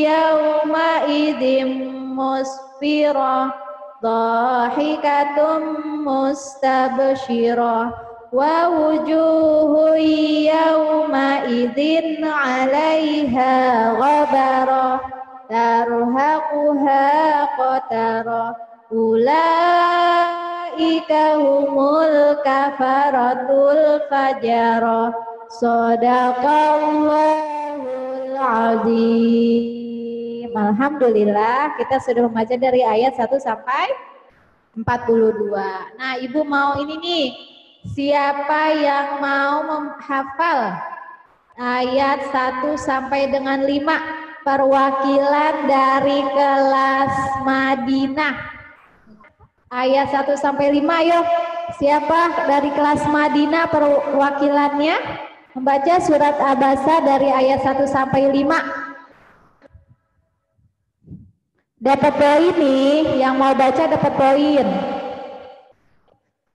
yawma idzin musfirah dhahikatum mustabshirah wa wujuhu yawma idzin 'alaiha ghabarah tarhaquha qatara ulaika humul kafaratul fajara shadaqallahul azim. Alhamdulillah kita sudah membaca dari ayat 1 sampai 42. Nah, Ibu mau ini nih, siapa yang mau menghafal ayat 1 sampai dengan 5 perwakilan dari kelas Madinah. Ayat 1 sampai 5 yuk. Siapa dari kelas Madinah perwakilannya membaca surat Abasa dari ayat 1 sampai 5. Dapat poin nih, yang mau baca dapat poin.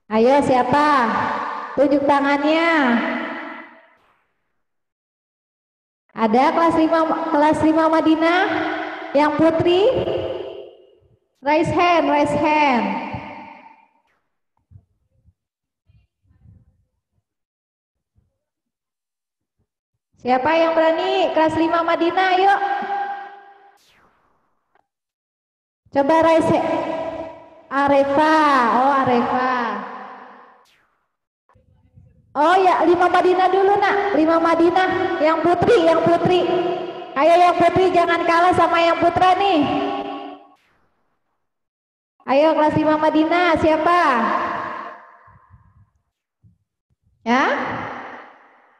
Ayo siapa? Tunjuk tangannya. Ada kelas 5 Madinah yang putri? Raise hand, raise hand. Siapa yang berani kelas 5 Madinah? Yuk. Coba raise hand. Arefa, oh Arefa. Oh ya, 5 Madinah dulu nak, 5 Madinah, yang putri, yang putri. Ayo yang putri jangan kalah sama yang putra nih. Ayo kelas 5 Madinah, siapa? Ya?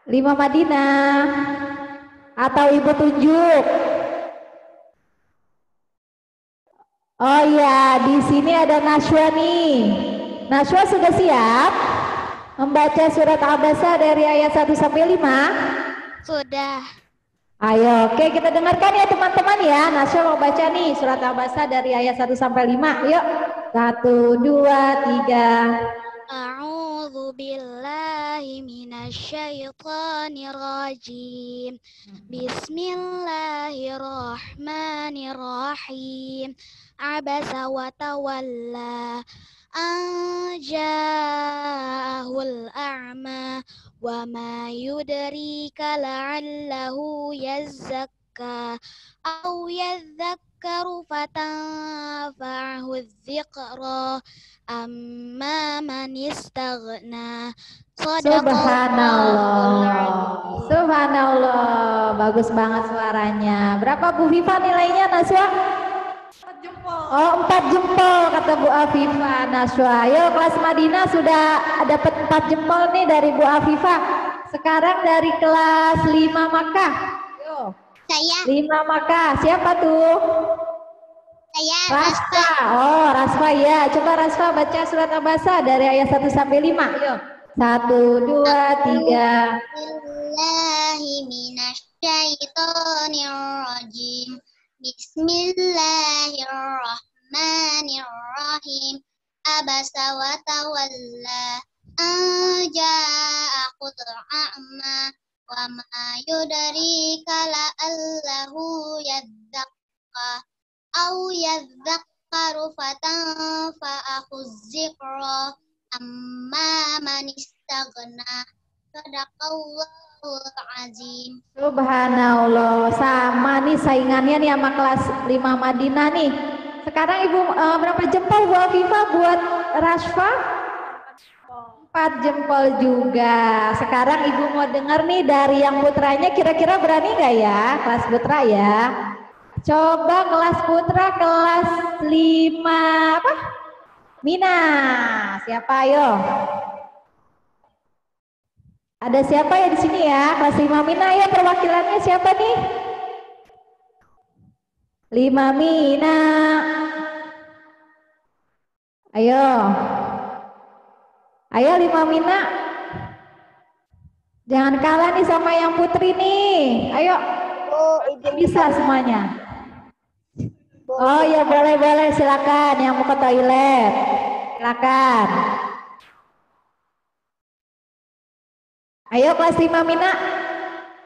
5 Madinah. Atau ibu tunjuk. Oh ya, di sini ada Nashwa nih. Nashwa sudah siap membaca surat Abasa dari ayat 1 sampai 5? Sudah. Ayo, oke kita dengarkan ya teman-teman ya. Nashwa mau baca nih surat Abasa dari ayat 1 sampai 5. Yuk. 1, 2, 3. A'udzu billahi minasyaitonir rajim. Bismillahirrahmanirrahim. Abasa wa tawalla an ja'ahul a'ma wa ma yudrika la'allahu yazzakka aw yadhakkaru fatanfa'ahu dzikra amma man istaghna. Subhanallah. Subhanallah. Bagus banget suaranya. Berapa Bu Viva nilainya Naswa? 4 jempol. Oh 4 jempol kata Bu Afifah. Naswa. Ayo kelas Madinah sudah dapat 4 jempol nih dari Bu Afifah. Sekarang dari kelas 5 Makkah. Yo. Saya. 5 Makkah. Siapa tuh? Saya Rasfa. Oh, Rasfa ya. Coba Rasfa baca surat Abasa dari ayat 1 sampai 5. Yuk. 1, 2, 3. Billahi minasyaitonir rajim. Bismillahirrahmanirrahim. Abasa wa tawalla an ja'ahul a'ma wa ma yudrika la'allahu yadzakka aw yadzakkaru fatanfa'ahu dzikra amma man istaghna. Shadaqallahul azim. Subhanallah. Sama nih saingannya nih sama kelas 5 Madinah nih. Sekarang Ibu berapa jempol Bu Afifah buat Rasfa? 4 jempol juga. Sekarang Ibu mau dengar nih dari yang putranya, kira-kira berani gak ya kelas putra ya? Coba kelas putra kelas 5 apa? Mina. Siapa ayo? Ada siapa ya di sini ya? Kelas 5 Mina ya, perwakilannya siapa nih? 5 Mina. Ayo. Ayo 5 Mina. Jangan kalah nih sama yang putri nih. Ayo. Bisa semuanya. Oh ya boleh silakan yang mau ke toilet. Silakan. Ayo kelas 5 Mina.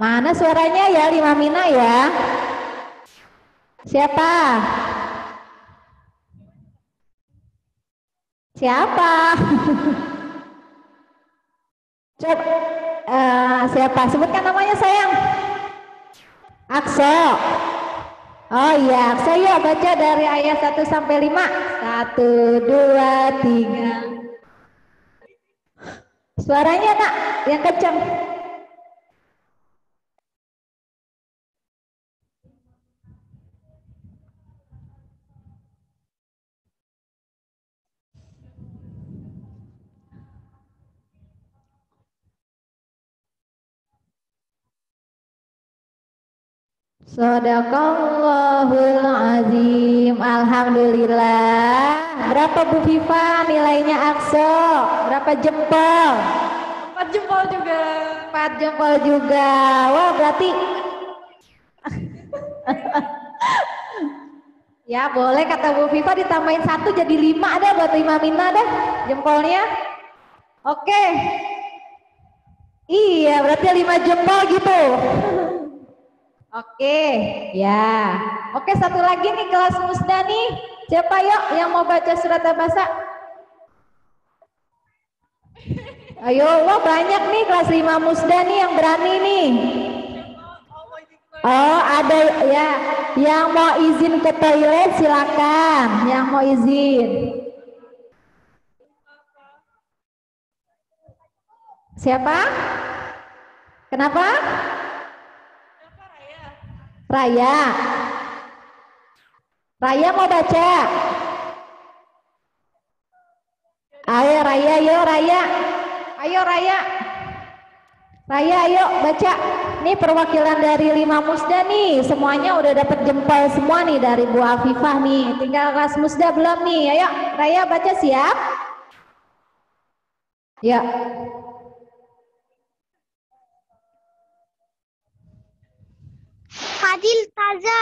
Mana suaranya ya 5 Mina ya? Siapa? Siapa? Coba siapa? Sebutkan namanya sayang. Akso. Oh iya, saya baca dari ayat 1 sampai 5. 1, 2, 3. Suaranya nak, yang kencang. Sadaqallahul azim. Alhamdulillah. Berapa Bu Viva nilainya Akso? Berapa jempol? 4 jempol juga. 4 jempol juga. Wah, berarti ya boleh kata Bu Viva ditambahin 1 jadi 5 deh buat Imamina deh jempolnya. Oke. Iya, berarti 5 jempol gitu. Oke, ya. Oke, satu lagi nih kelas musda nih. Siapa yuk yang mau baca surat Abasa? Ayo, wah banyak nih kelas 5 musda nih yang berani nih. Oh, ada ya. Yang mau izin ke toilet silakan. Yang mau izin. Siapa? Kenapa? Raya. Raya mau baca. Ayo Raya, yuk Raya. Ayo Raya. Raya, ayo baca. Nih perwakilan dari 5 musda nih. Semuanya udah dapat jempol semua nih dari Bu Afifah nih. Tinggal kelas musda belum nih. Ayo Raya baca, siap? Ya. Fadil Taza.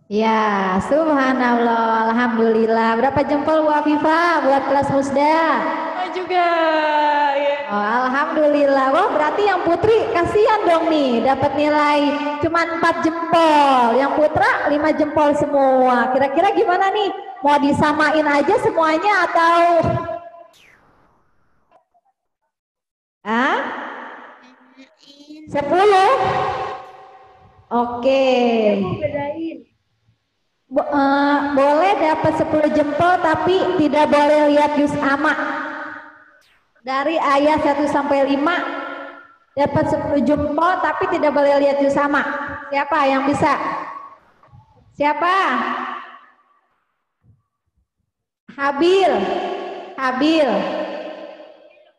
Ya, subhanallah, alhamdulillah. Berapa jempol Bu Afifah buat kelas musda? Juga. Ya. Oh, alhamdulillah. Wah, berarti yang putri kasihan dong nih, dapat nilai cuma 4 jempol. Yang putra 5 jempol semua. Kira-kira gimana nih? Mau disamain aja semuanya atau? Ah? 10? Oke. Boleh dapat 10 jempol tapi tidak boleh lihat juz amma. Dari ayat 1 sampai 5 dapat 10 jempol tapi tidak boleh lihat juz amma. Siapa yang bisa? Siapa? Habil. Habil.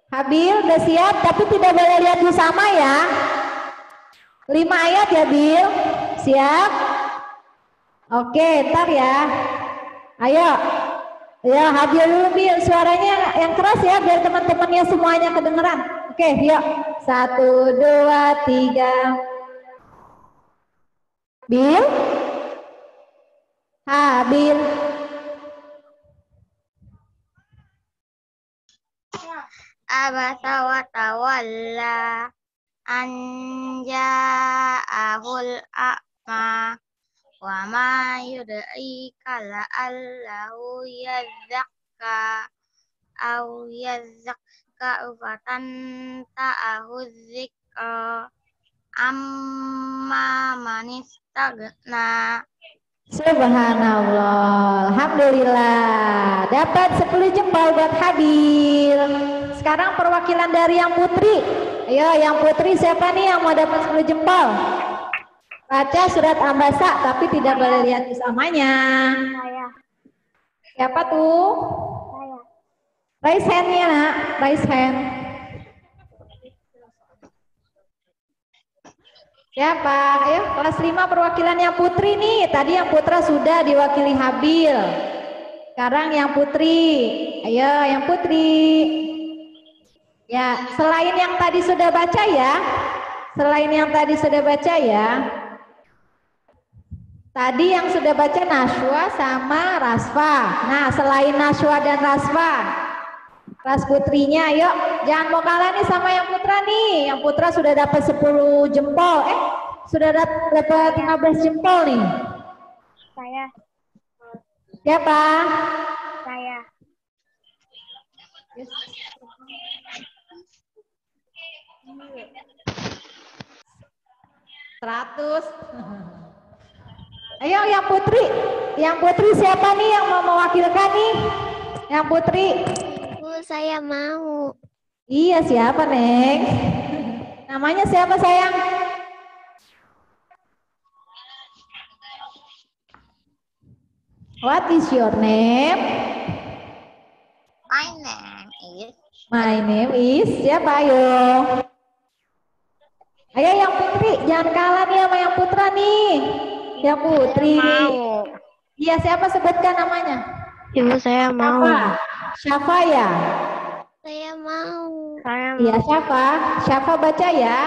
Habil udah siap tapi tidak boleh lihat juz amma ya. 5 ayat ya Bil. Siap? Oke, ntar ya. Ayo. Ya, Habil dulu Bil. Suaranya yang keras ya biar teman-temannya semuanya kedengeran. Oke, yuk. 1, 2, 3. Bil. Habil. Abasa wa tawalla anja ahul a'ma wa ma yud'ika la'allahu yazzakka au yazzakka fatan ta'ahu dzikra amma manistagna. Subhanallah, alhamdulillah dapat 10 jempol buat Habil. Sekarang perwakilan dari yang putri. Ayo yang putri siapa nih yang mau dapat 10 jempol? Baca surat Ambasa tapi tidak boleh lihat juz ammanya. Siapa tuh? Raise hand-nya nak, raise hand. Siapa? Ayo kelas 5 perwakilan yang putri nih. Tadi yang putra sudah diwakili Habil. Sekarang yang putri. Ayo yang putri. Ya, selain yang tadi sudah baca ya. Selain yang tadi sudah baca ya. Tadi yang sudah baca Naswa sama Rasfa. Nah, selain Naswa dan Rasfa. Kelas putrinya, ayo. Jangan mau kalah nih sama yang putra nih. Yang putra sudah dapat 10 jempol. Sudah dapat 15 jempol nih. Saya. Siapa? Saya. Yes. 100. Ayo yang putri. Yang putri siapa nih yang mau mewakilkan nih? Yang putri. Ibu, saya mau. Iya, siapa, Neng? Namanya siapa, sayang? What is your name? My name is siapa, ayo? Ayo yang putri, jangan kalah nih sama yang putra nih. Yang putri. Mau. Iya, siapa, sebutkan namanya? Ibu, saya mau. Syafa ya? Saya mau. Saya Iya, Syafa. Syafa baca ya.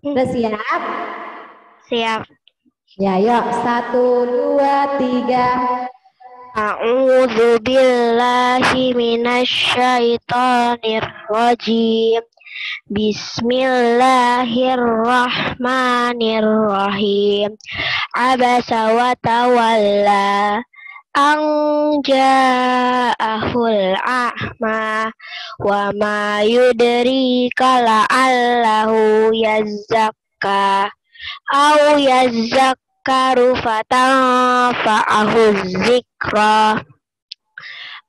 Udah siap? siap. Ya, yuk. 1, 2, 3. A'udzu billahi minasyaitonir rajim. Bismillahirrahmanirrahim. Abasa wa tawalla an ja'ahul a'ma wa ma yudrika la'allahu yazzakka aw yazzakkaru fatanfa'ahu dzikra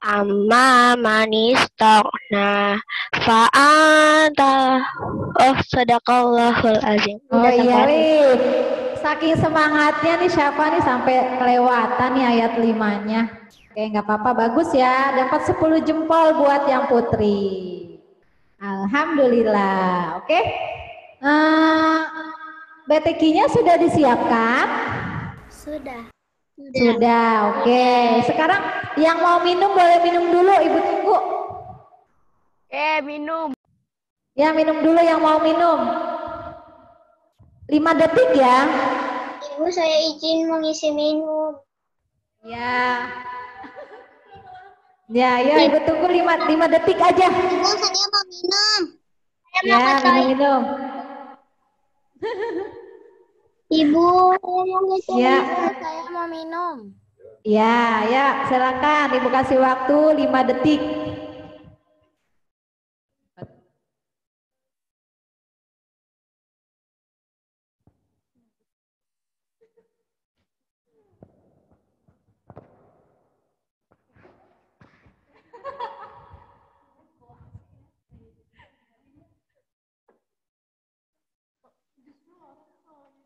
amma man istaghna fa'anta sadaqallahul azim. Oh iya, Lif. Saking semangatnya nih siapa nih sampai kelewatan nih ayat 5-nya. Oke, nggak apa-apa, bagus ya. Dapat 10 jempol buat yang putri. Alhamdulillah. Oke. BTQ-nya sudah disiapkan? Sudah. Sudah, oke. Sekarang yang mau minum boleh minum dulu, Ibu tunggu. Minum. Ya, minum dulu yang mau minum. 5 detik ya. Ibu, saya izin mengisi minum. Ya. Ya, Ibu tunggu 5 detik aja. Ibu, saya mau minum. Ya, minum. Ibu, saya mau ngisi Ya. minum. Saya mau minum. Ya, silakan Ibu kasih waktu 5 detik.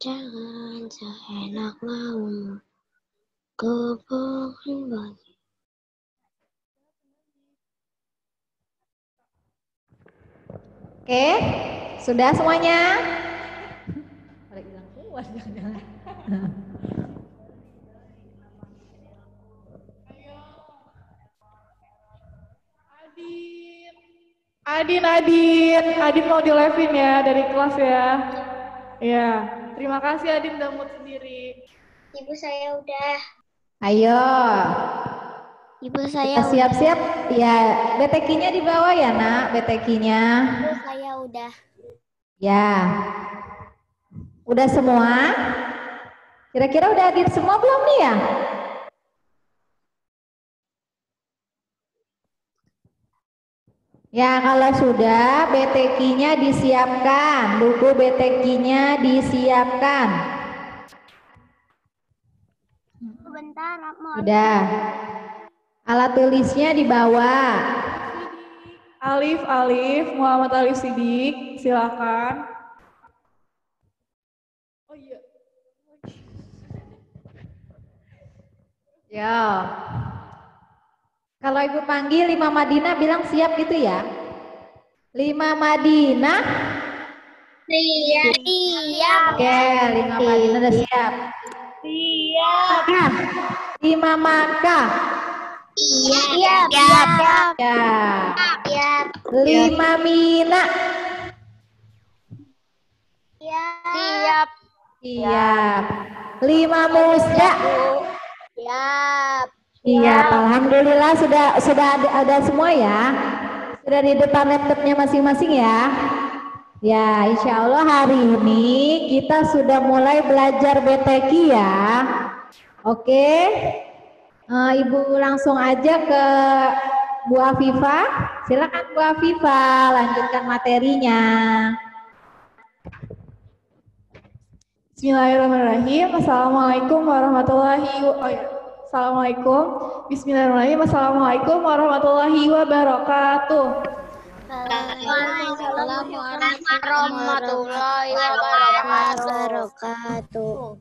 Jangan seenak mau kebohongan bagi. Oke, sudah semuanya? Adin mau di live-in ya dari kelas ya. Ya, terima kasih Adin udah mood sendiri. Ibu, saya udah. Ayo. Ibu, Kita saya siap-siap. Ya, BTQ-nya di bawah ya, Nak, BTQ-nya. Ibu, saya udah. Ya. Udah semua? Kira-kira udah hadir semua belum nih ya? Ya, kalau sudah, BTQ-nya disiapkan. Buku BTQ-nya disiapkan. Sebentar, mau. Udah. Alat tulisnya dibawa. Alif, Muhammad Alif Sidik, silakan. Oh iya. Ya. Kalau Ibu panggil 5 Madinah bilang siap gitu ya. 5 Madinah. Siap. Oke, 5 Madinah udah siap. Siap. 5 Makkah. Siap. Ya. Siap. 5 Mina. Siap. Siap. 5 Musda. Siap. Iya, alhamdulillah sudah ada semua ya. Sudah di depan laptopnya masing-masing ya. Ya, insya Allah hari ini kita sudah mulai belajar BTQ ya. Oke, Ibu langsung aja ke Bu Afifah. Silakan Bu Afifah, lanjutkan materinya. Bismillahirrahmanirrahim. Assalamualaikum warahmatullahi wabarakatuh. Assalamualaikum. Bismillahirrahmanirrahim. Assalamualaikum warahmatullahi wabarakatuh. Waalaikumsalam warahmatullahi wabarakatuh.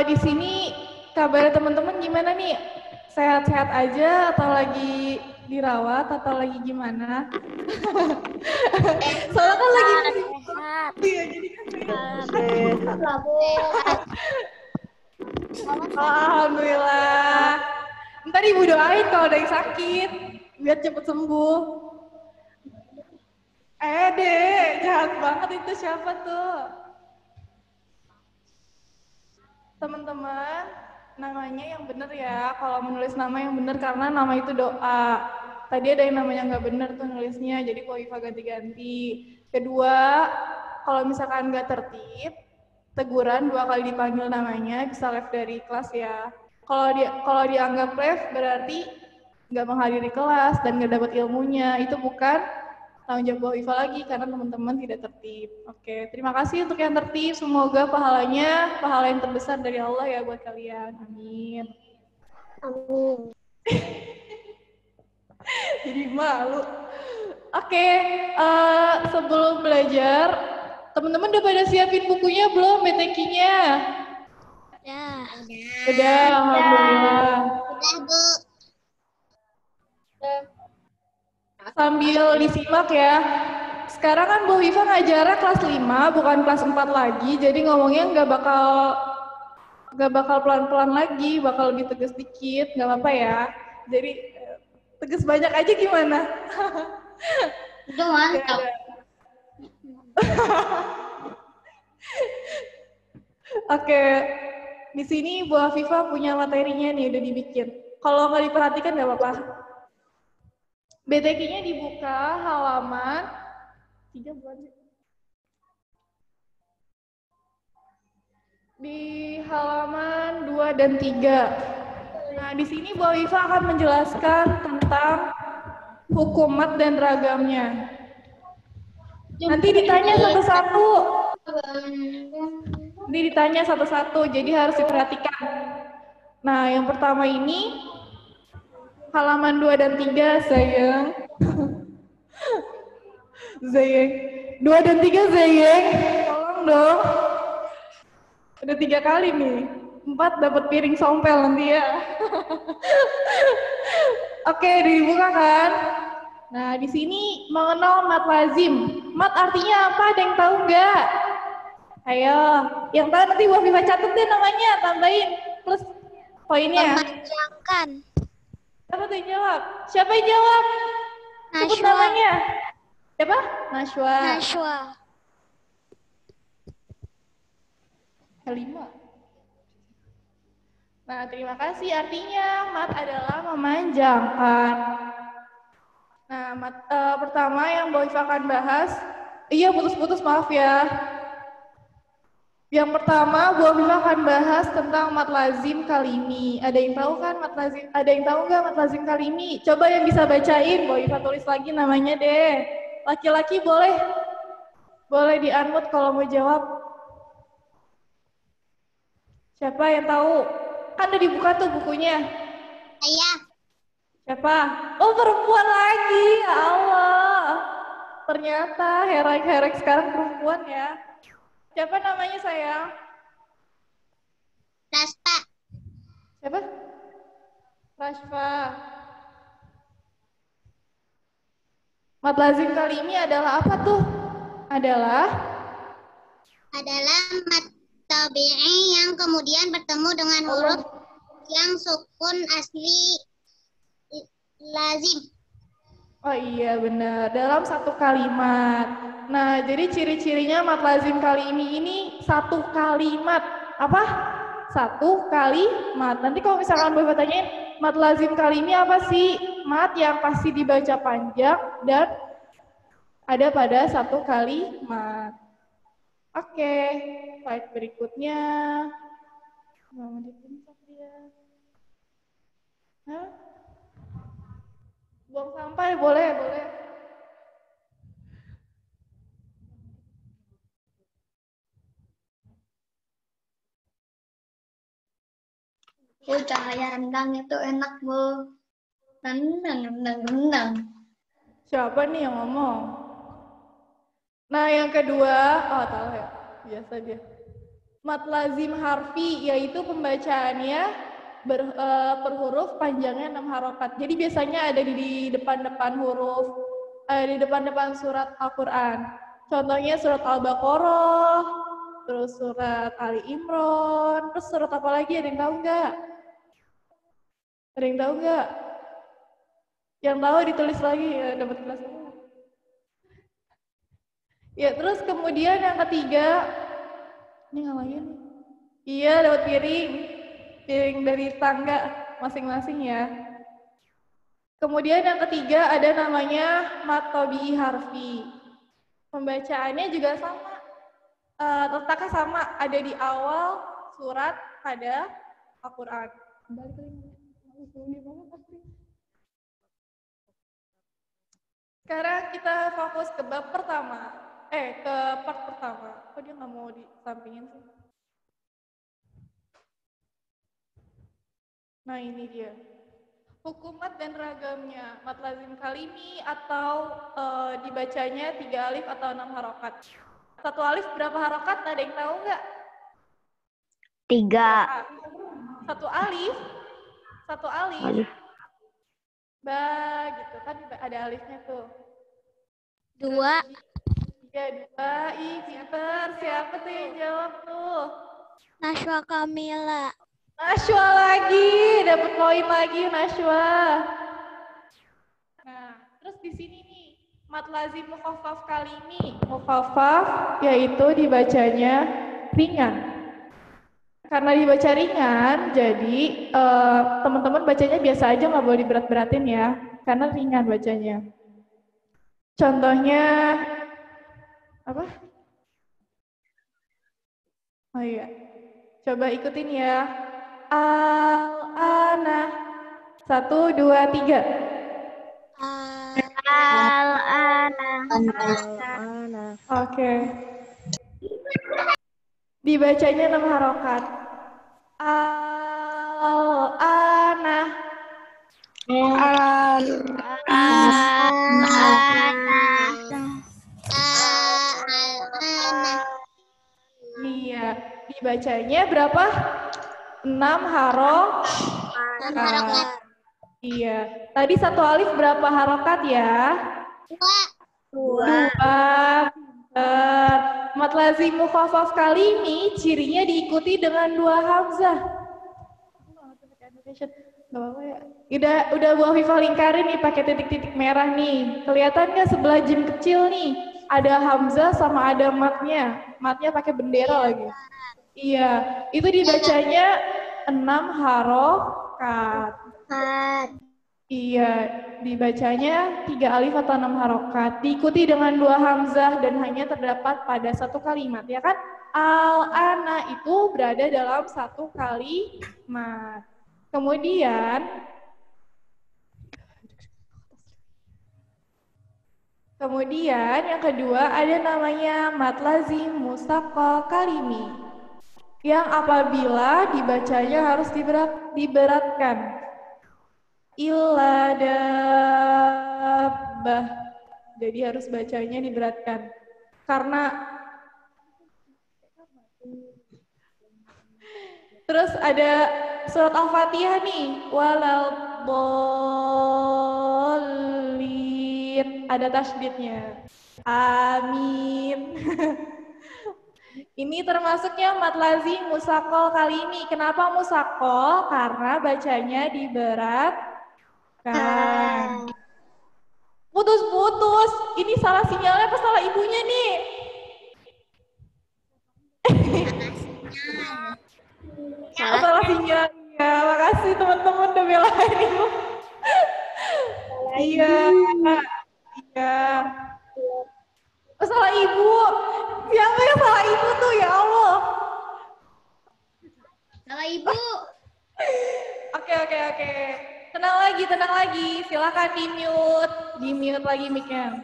Di sini kabar teman-teman gimana nih? Sehat-sehat aja atau lagi dirawat atau lagi gimana? Soalnya kan lagi Sehat. iya jadi kan Sehat lah, Bu. alhamdulillah. Ntar Ibu doain kalau ada yang sakit biar cepet sembuh. Dek, jahat banget itu siapa tuh? Teman-teman, namanya yang bener ya. Kalau menulis nama yang bener karena nama itu doa. Tadi ada yang namanya nggak bener tuh nulisnya, jadi Bu Iva ganti-ganti. Kedua, kalau misalkan nggak tertib, teguran 2 kali dipanggil namanya, bisa left dari kelas ya. Kalau dianggap left berarti nggak menghadiri kelas dan nggak dapat ilmunya. Itu bukan tanggung jawab Bu Iva lagi karena teman-teman tidak tertib. Oke, terima kasih untuk yang tertib. Semoga pahalanya pahala yang terbesar dari Allah ya buat kalian. Amin. Amin. Jadi malu. Oke, sebelum belajar, teman-teman udah pada siapin bukunya belum, BTQ-nya? Udah, alhamdulillah. Udah, Bu. Sambil disimak ya. Sekarang kan Bu Hifa ngajarnya kelas 5, bukan kelas 4 lagi, jadi ngomongnya nggak bakal pelan-pelan lagi, bakal lebih tegas dikit, nggak apa-apa ya. Jadi tegas banyak aja gimana? Itu mantap. Oke, di sini Bu Afifah punya materinya nih, udah dibikin. Kalau nggak diperhatikan nggak apa-apa. BTQ-nya dibuka halaman 3 bulan. Di halaman 2 dan 3. Nah, di sini Bu Afifah akan menjelaskan tentang hukum mat dan ragamnya. Nanti ditanya satu-satu. Nanti ditanya satu-satu, jadi harus diperhatikan. Nah, yang pertama ini halaman 2 dan 3, sayang. Zayeng. 2 dan 3, Zayeng. Tolong dong. Udah 3 kali nih. 4 dapat piring sompel nanti ya. Oke, dibuka kan? Nah, di sini mengenal mat lazim. Mat artinya apa? Ada yang tahu nggak? Ayo, yang tahu nanti Bu Afifah catat deh namanya, tambahin plus poinnya. Memanjangkan. Siapa tuh yang jawab? Siapa yang jawab? Sebut Najwa. namanya. Siapa? Najwa. Najwa. Kelima. Nah, terima kasih. Artinya mat adalah memanjangkan. Nah, pertama yang Bu Ifah akan bahas, iya putus-putus maaf ya. Yang pertama, Bu Afifah akan bahas tentang mat lazim kalimi. Ada yang tahu kan mat lazim? Ada yang tahu nggak mat lazim kalimi? Coba yang bisa bacain, Bu Afifah tulis lagi namanya deh. Laki-laki boleh di-unmute kalau mau jawab. Siapa yang tahu? Kan udah dibuka tuh bukunya. Saya. Siapa? Oh, perempuan lagi. Ya Allah. Ternyata herek-herek sekarang perempuan ya. Siapa namanya sayang? Raspa. Siapa? Rashfa. Mat lazim kali ini adalah apa tuh? Adalah Mat tabi'i yang kemudian bertemu dengan huruf yang sukun asli lazim. oh iya benar, dalam satu kalimat. Nah, jadi ciri-cirinya mat lazim kali ini satu kalimat. Apa? satu kalimat. Nanti kalau misalkan Bapak tanyain, mat lazim kali ini apa sih? Mat yang pasti dibaca panjang dan ada pada satu kalimat. Oke, slide berikutnya. Mau dipencet dia. Hah? Buang sampah boleh, boleh. Cahaya rendang itu enak, Bu. Rendang. Siapa nih yang ngomong? Nah, yang kedua, oh tahu ya, biasa dia. Mat lazim harfi, yaitu pembacaannya per huruf panjangnya 6 harokat. Jadi biasanya ada di depan-depan huruf, di depan-depan surat Al-Quran. Contohnya surat Al-Baqarah, terus surat Ali Imran, terus surat apa lagi, ada yang tahu nggak? Ada yang tahu nggak? Yang tahu ditulis lagi, ya, dapat kelas. Ya, terus kemudian yang ketiga, ini ngapain? Iya, dapat piring dari tangga masing-masing ya. Kemudian yang ketiga ada namanya mat tabi'i harfi. Pembacaannya juga sama, letaknya sama, ada di awal surat pada Al-Quran. Sekarang kita fokus ke bab pertama, ke part pertama. Kok dia nggak mau disampingin sih? Nah ini dia. Hukum mat dan ragamnya. Mat lazim kalimi atau dibacanya 3 alif atau 6 harokat. 1 alif berapa harokat? Ada yang tahu nggak? 3. 1 alif. 1 alif. Gitu kan ada alifnya tuh. 2. Ya 2. Ih pinter. Siapa tuh yang jawab tuh? Nashwa Kamila. Nashwa lagi, dapat poin lagi Nashwa. Nah, terus di sini nih, mat lazim mukhaffaf kali ini. Mukhaffaf yaitu dibacanya ringan. Karena dibaca ringan, jadi teman-teman bacanya biasa aja, nggak boleh diberat-beratin ya, karena ringan bacanya. Contohnya apa? Oh iya, coba ikutin ya. Al-ana. 1, 2, 3. Al-ana. Oke. Dibacanya 6 harokat. Al-ana. Iya. Dibacanya berapa? 6 harokat. Iya. Tadi 1 alif berapa harokat ya? 2. Mat lazim mukhaffaf kali ini cirinya diikuti dengan 2 hamzah. Gak apa-apa ya. Udah Bu Afifah lingkarin nih pakai titik-titik merah nih. Kelihatan nggak sebelah jim kecil nih? Ada hamzah sama ada matnya. Matnya pakai bendera lagi. Iya, itu dibacanya 6 harokat. Iya, dibacanya 3 alif atau 6 harokat. Diikuti dengan 2 hamzah dan hanya terdapat pada 1 kalimat, ya kan? Al-ana itu berada dalam 1 kalimat. Kemudian yang kedua ada namanya mat lazim mustaqqal kalimi. Yang apabila dibacanya harus diberatkan. Illa dabbah. Jadi harus bacanya diberatkan. Karena terus ada surat Al-Fatihah nih. Walal dhalin. Ada tasydidnya. Amin. Ini termasuknya mat lazim musaqqal kali ini. Kenapa musaqqal? Karena bacanya diberatkan. Putus-putus. Ini salah sinyalnya apa salah ibunya nih? Salah sinyal. Ya, makasih teman-teman udah belain ibu. Iya, iya. Oh, salah ibu. Siapa yang salah ibu tuh ya Allah? Salah ibu. Oke. Tenang lagi. Silakan di-mute lagi mic-nya.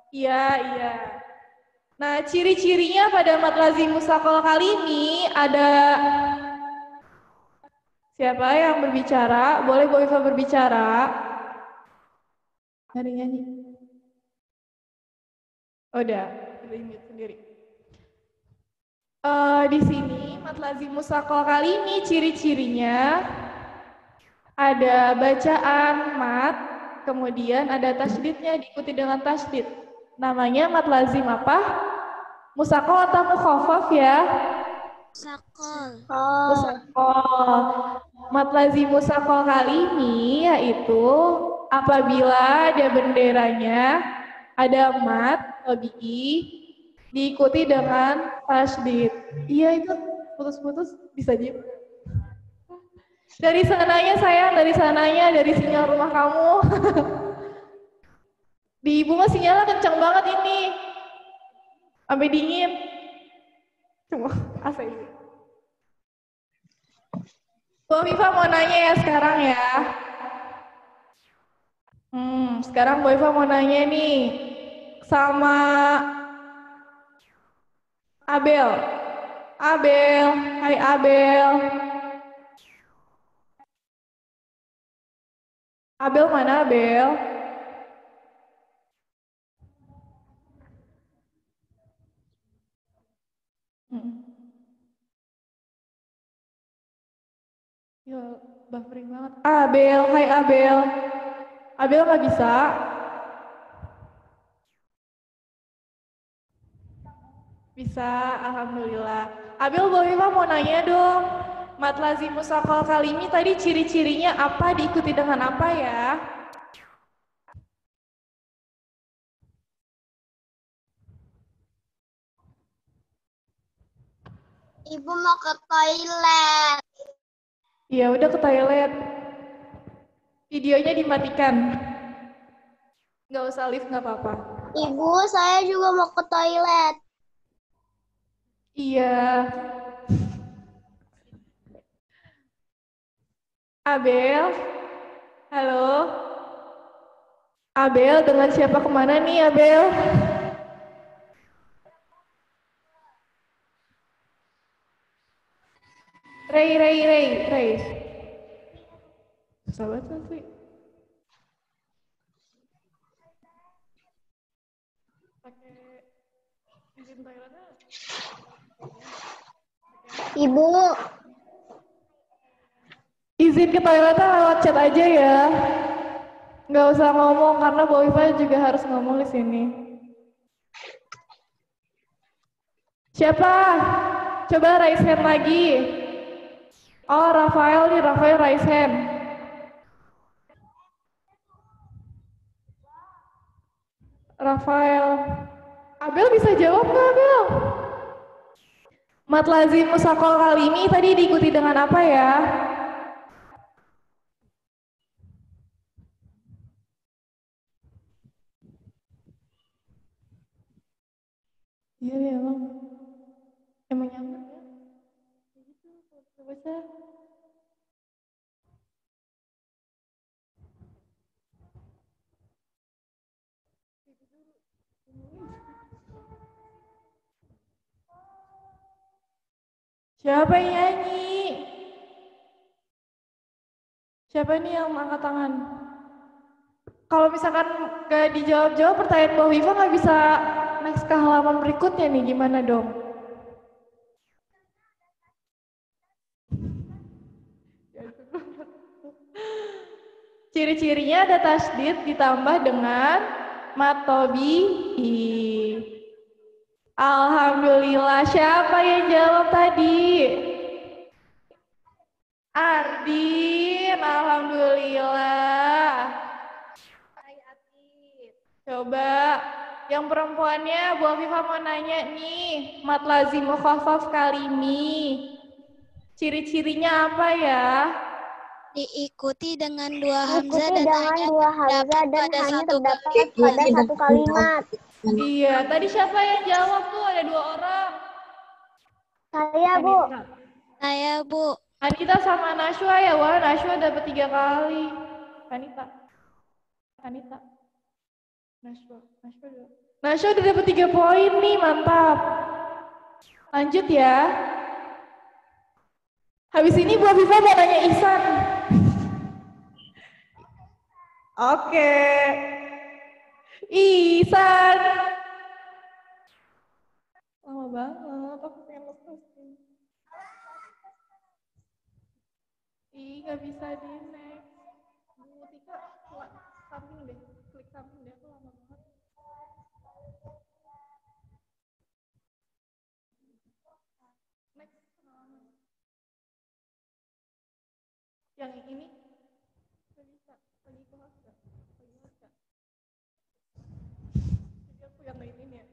Iya. Nah, ciri-cirinya pada mat lazim mustaqol kali ini ada siapa yang berbicara? Boleh Bu Iva berbicara? Nyanyi. Oh, udah, di-mute sendiri. Di sini mat lazim mustaqol kali ini ciri-cirinya ada bacaan mat, kemudian ada tasydidnya diikuti dengan tasydid. Namanya mat lazim apa? Mustaqol atau mukhaffaf ya? Mustaqol. Mat lazim mustaqol kali ini yaitu apabila ada benderanya ada mat tabii diikuti dengan tasydid. Iya itu putus-putus bisa aja. Dari sananya sayang, dari sinyal rumah kamu. Di ibu mah sinyalnya kencang banget ini. Sampai dingin. Cuma AC ini. Bu Viva mau nanya ya sekarang ya. Sekarang Bu Viva mau nanya nih sama Abel. Hai Abel. Abel mana Abel? Ya, buffering banget. Abel, hai Abel. Abel nggak bisa. Bisa, alhamdulillah. Abel, Bu Viva mau nanya dong. Mat lazim mustaqol kali ini tadi ciri-cirinya apa, diikuti dengan apa ya? Ibu mau ke toilet. Ya udah ke toilet. Videonya dimatikan. Nggak usah live, nggak apa-apa. Ibu, saya juga mau ke toilet. Iya. Abel, halo. Abel, dengan siapa kemana nih Abel? Ray. Susah banget sih. Pakai izin toiletnya. Ibu. Izin ke toiletnya lewat chat aja ya. Nggak usah ngomong karena Bu Iva juga harus ngomong di sini. Siapa? Coba raise hand lagi. Oh, Rafael raise hand. Rafael. Abel bisa jawab nggak Abel? Mat lazim mustaqol kali ini tadi diikuti dengan apa ya? Iya emang nyaman ya. Begitu kalau baca. Siapa yang nyanyi? Siapa ini yang angkat tangan? Kalau misalkan gak dijawab-jawab pertanyaan Mbak Wifa nggak bisa next ke halaman berikutnya nih, gimana dong? Ciri-cirinya ada tasydid ditambah dengan matobi'i. Alhamdulillah, siapa yang jawab tadi? Ardin, alhamdulillah. Coba yang perempuannya Bu Afifah mau nanya nih, mat lazim mukhaffaf kali ini Ciri-cirinya apa ya? Diikuti dengan dua hamzah Ikuti dan dengan hanya dua hamzah dan pada hanya satu terdapat pada satu kalimat. Iya, tadi siapa yang jawab tuh? Ada 2 orang. Saya, Bu. saya, Bu. Anita sama Nashwa ya, wah Nashwa dapat 3 kali. Anita. Nashwa udah dapat 3 poin nih, mantap. Lanjut ya. Habis ini Bu Afifah mau nanya Ihsan. Oke. Ihsan. Lama banget, aku pengen lepasin. Nggak bisa di next. Bu Tika, samping deh, klik samping deh, aku lama banget. Next. Yang ini nggak bisa, lagi ke host nggak? Jadi aku yang ini ya.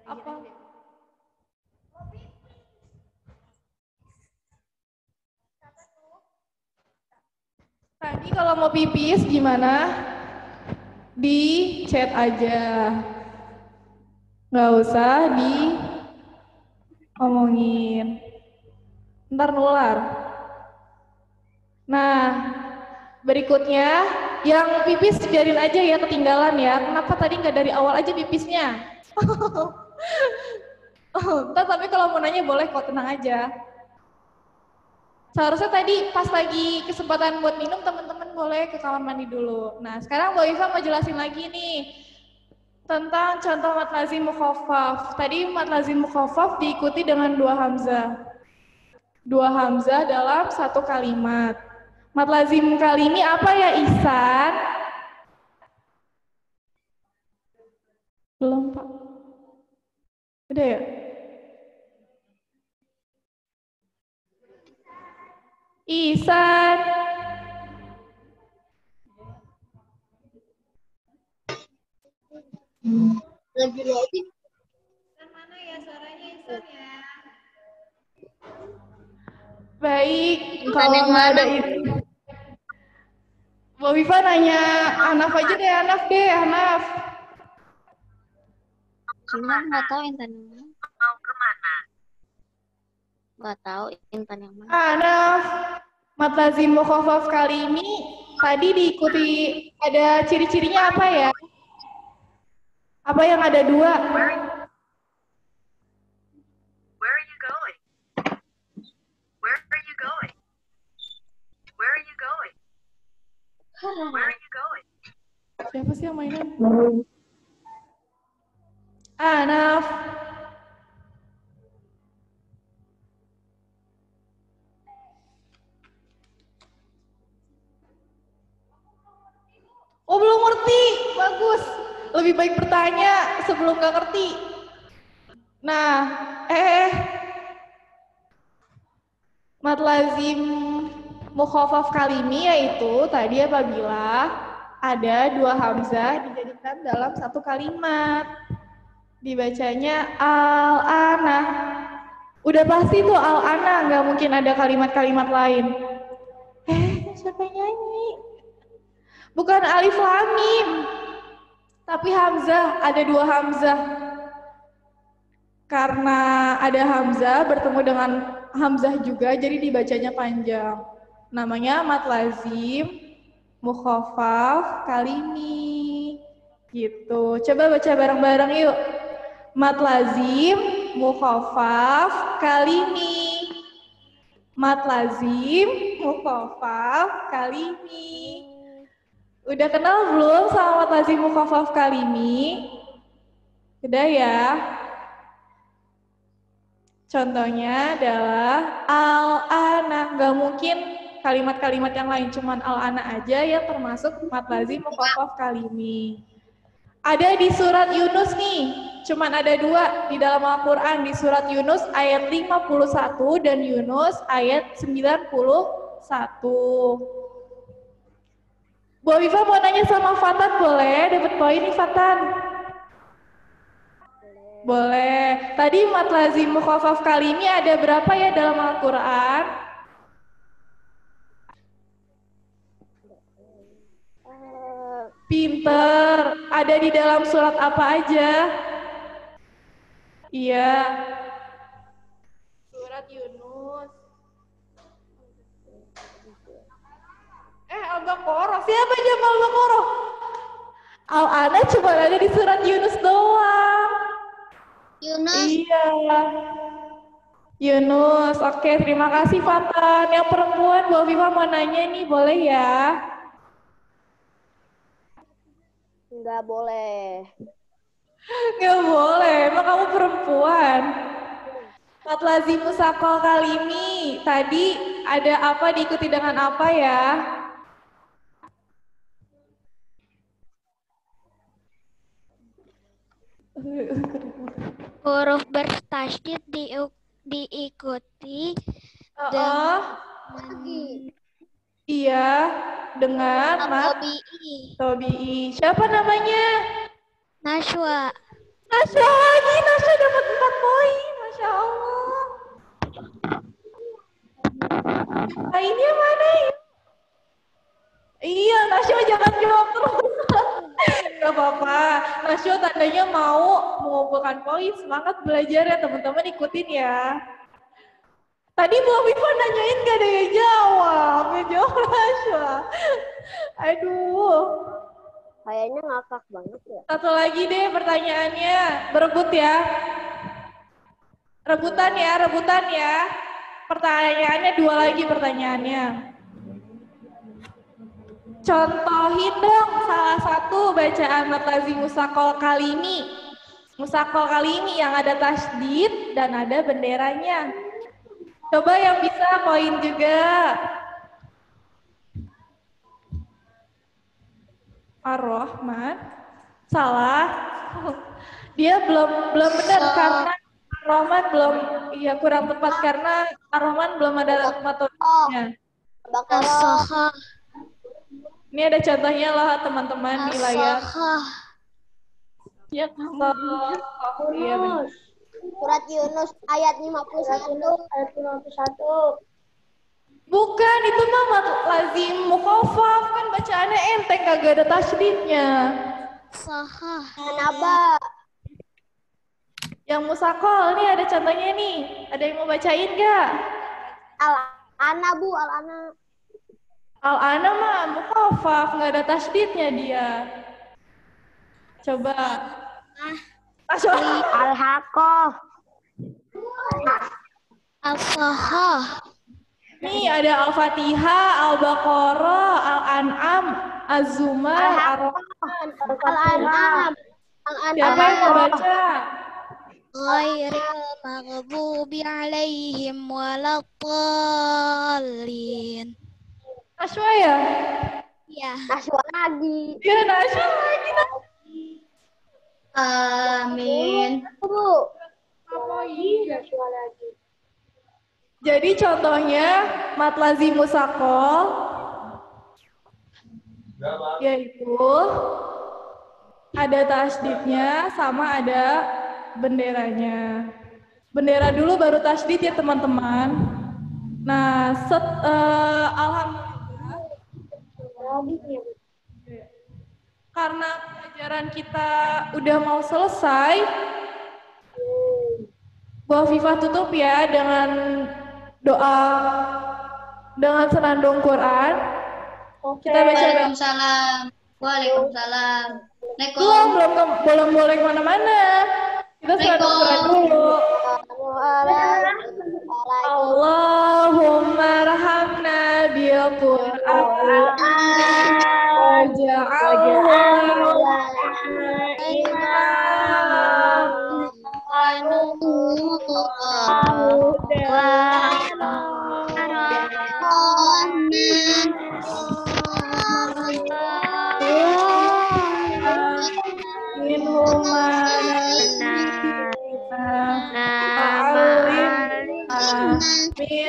Apa? Tadi kalau mau pipis gimana? Di chat aja. Nggak usah diomongin. Ntar nular. Nah, berikutnya yang pipis biarin aja ya, ketinggalan ya. Kenapa tadi nggak dari awal aja pipisnya? Ntar tapi kalau mau nanya boleh kok, tenang aja. Seharusnya tadi pas lagi kesempatan buat minum, teman-teman boleh ke kamar mandi dulu. Nah, sekarang Bu Iva mau jelasin lagi nih tentang contoh mad lazim mukhaffaf. Tadi mad lazim mukhaffaf diikuti dengan 2 hamzah. 2 hamzah dalam satu kalimat. Mad lazim kali ini apa ya, Ihsan? Belum, Pak. Udah ya? Ihsan. Lagi. Mana ya suaranya Ihsan ya? Baik, kalau nggak ada itu. Bu Viva nanya Anaf aja deh, Anaf. Cuma nggak tahu Intan yang mana. Mau kemana? Nggak tahu Intan yang mana. Anaf, mad lazim mukhaffaf kali ini tadi diikuti ada ciri-cirinya apa ya? Apa yang ada 2? Where are you going? Where are you going? Where are you going? Where are you going? Siapa sih yang mainan? Anaf. Oh, belum ngerti. Bagus. Lebih baik bertanya sebelum nggak ngerti. Nah, mad lazim mukhaffaf kali ini yaitu tadi apabila ada 2 hamzah dijadikan dalam satu kalimat. Dibacanya al-ana. Udah pasti tuh al-ana, nggak mungkin ada kalimat-kalimat lain. Siapa yang nyanyi? Bukan alif lam mim, tapi hamzah, ada 2 hamzah. Karena ada hamzah bertemu dengan hamzah juga, jadi dibacanya panjang. Namanya mad lazim mukhaffaf kalimi. Gitu. Coba baca bareng-bareng yuk. Mad lazim mukhaffaf kalimi. Mad lazim mukhaffaf kalimi. Udah kenal belum sama mad lazim mukhaffaf kalimi? Udah ya? Contohnya adalah al-ana. Gak mungkin kalimat-kalimat yang lain, cuman al-ana aja yang termasuk mad lazim mukhaffaf kalimi. Ada di surat Yunus nih, cuman ada 2 di dalam Al-Quran, di surat Yunus ayat 51 dan Yunus ayat 91. Bu Afifah mau nanya sama Fatan boleh? Dapat poin nih Fatan. Boleh. Tadi mat lazim mukhafaf kali ini ada berapa ya dalam Al-Quran? Pinter. Ada di dalam surat apa aja? Iya. Surat Yunus. Al-Baqarah. Siapa jam Al-Baqarah? Al-Ana cuma ada di surat Yunus doang. Yunus. Iya. Yunus. Oke, terima kasih Fatan. Yang perempuan Bu Afifah mau nanya nih, boleh ya? Nggak boleh. Nggak boleh, emang kamu perempuan. Mat lazim musaqal kalimi. Tadi ada apa diikuti dengan apa ya? Huruf bertasydid diikuti Iya, dengan Tobi'i. Siapa namanya? Najwa. Najwa lagi, Najwa dapat 4 poin, Masya Allah. Lainnya mana ya? Iya, Najwa jangan jawab terus. Gak apa-apa, Najwa tandanya mau mengumpulkan poin, semangat belajar ya teman-teman, ikutin ya. Tadi Bu Afifah nanyain gak ada yang jawab, Najwa. Aduh. Kayaknya ngakak banget ya. Satu lagi deh pertanyaannya, berebut ya. Rebutan ya. Pertanyaannya 2 lagi pertanyaannya. Contohin dong salah satu bacaan mat lazim musaqal kalimi. Musaqal kalimi yang ada tasydid dan ada benderanya. Coba yang bisa poin juga. Ar-Rahman. Salah. Dia belum benar karena Ar-Rahman belum, iya kurang tepat karena Ar-Rahman belum ada metodenya. As-Sakhah. Ini ada contohnya lah teman-teman di layar. Ya, iya benar. Surat Yunus ayat 51. Bukan, itu mah mat lazim mukhafaf, kan bacaannya enteng kagak ada tasydidnya. Sahah. Kenapa? Yang musaqal nih ada contohnya nih. Ada yang mau bacain gak? Al-Ana Bu, Al-Ana. Al-Ana mah mukhafaf, nggak ada tasydidnya dia. Coba. Al-Haqqah. As-Sahah. Nih ada Al-Fatihah, Al-Baqarah, Al-An'am, Az-Zumar, Ar-Rahman, Al-An'am. Siapa yang mau baca? Ghairil maghdubi alaihim waladdallin. Najwa ya? Ya. Najwa lagi. Iya, Najwa lagi. Amin. Bu. Apa iya? Najwa lagi. Jadi contohnya mat lazim musaqal yaitu ada tasydidnya sama ada benderanya. Bendera dulu baru tasydid ya teman-teman. Nah, alhamdulillah karena pelajaran kita udah mau selesai, Bu Afifah tutup ya dengan doa, dengan senandung Quran. Kita baca. Waalaikumsalam. Waalaikumsalam. Belum boleh kemana-mana. Kita senandung Quran dulu. Allahumma rahamna bil Qur'an waj'alna min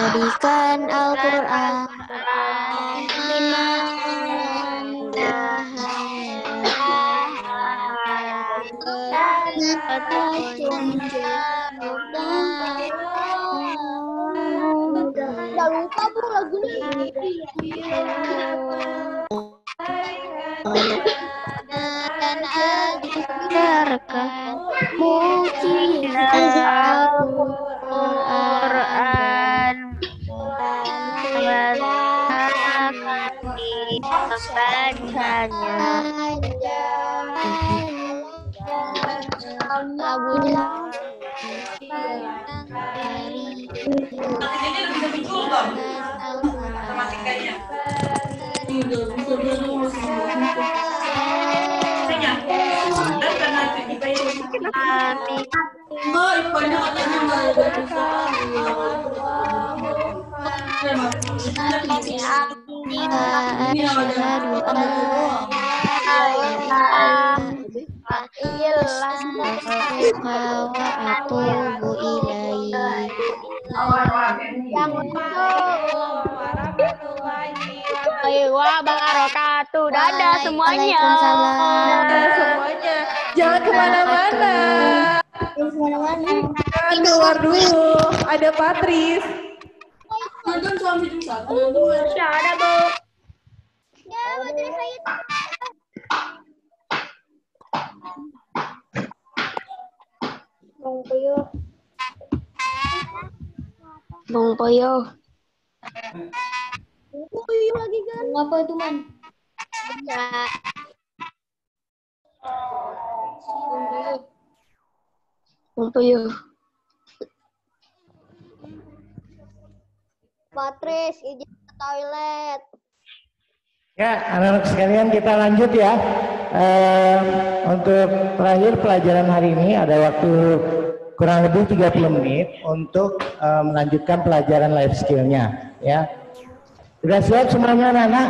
Jadikan Al-Quran Udah lupa Bu lagunya. dan ajarkan mujizat Al-Quran wabarakatuh. Dadah semuanya. Dadah semuanya. Jangan kemana-mana. Keluar dulu. Ada Patris. Ada Bu. Ya, Patris saya. Bang Poyo. Lagi kan? Apa itu, Man? Bang Poyo. Patris, izin ke toilet. Ya, anak-anak sekalian kita lanjut ya. Untuk terakhir pelajaran hari ini ada waktu kurang lebih 30 menit untuk melanjutkan pelajaran life skill-nya ya. Sudah siap semuanya anak-anak?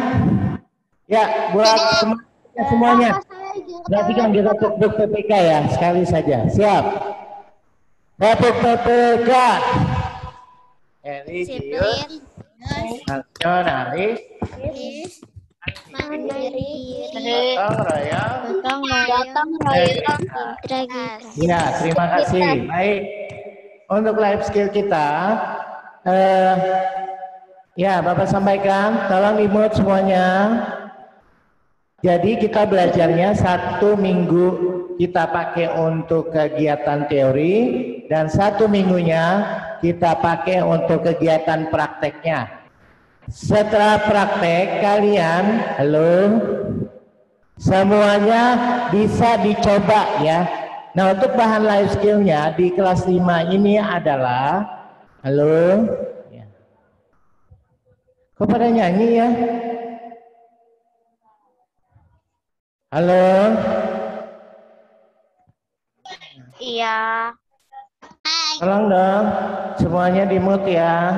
Ya, buat semuanya. Perhatikan kita tepuk PPK ya, sekali saja. Siap. Tepuk PPK. Religius, nasionalis, gotong royong, ya, terima kasih. Baik, untuk life skill kita, ya Bapak sampaikan, tolong di-mute semuanya. Jadi kita belajarnya 1 minggu kita pakai untuk kegiatan teori dan 1 minggunya kita pakai untuk kegiatan prakteknya. Setelah praktek kalian, halo, semuanya bisa dicoba ya. Nah untuk bahan life skill-nya di kelas 5 ini adalah, halo, ya. Kok pada nyanyi ya? Halo? Iya. Tolong dong, semuanya di-mute ya.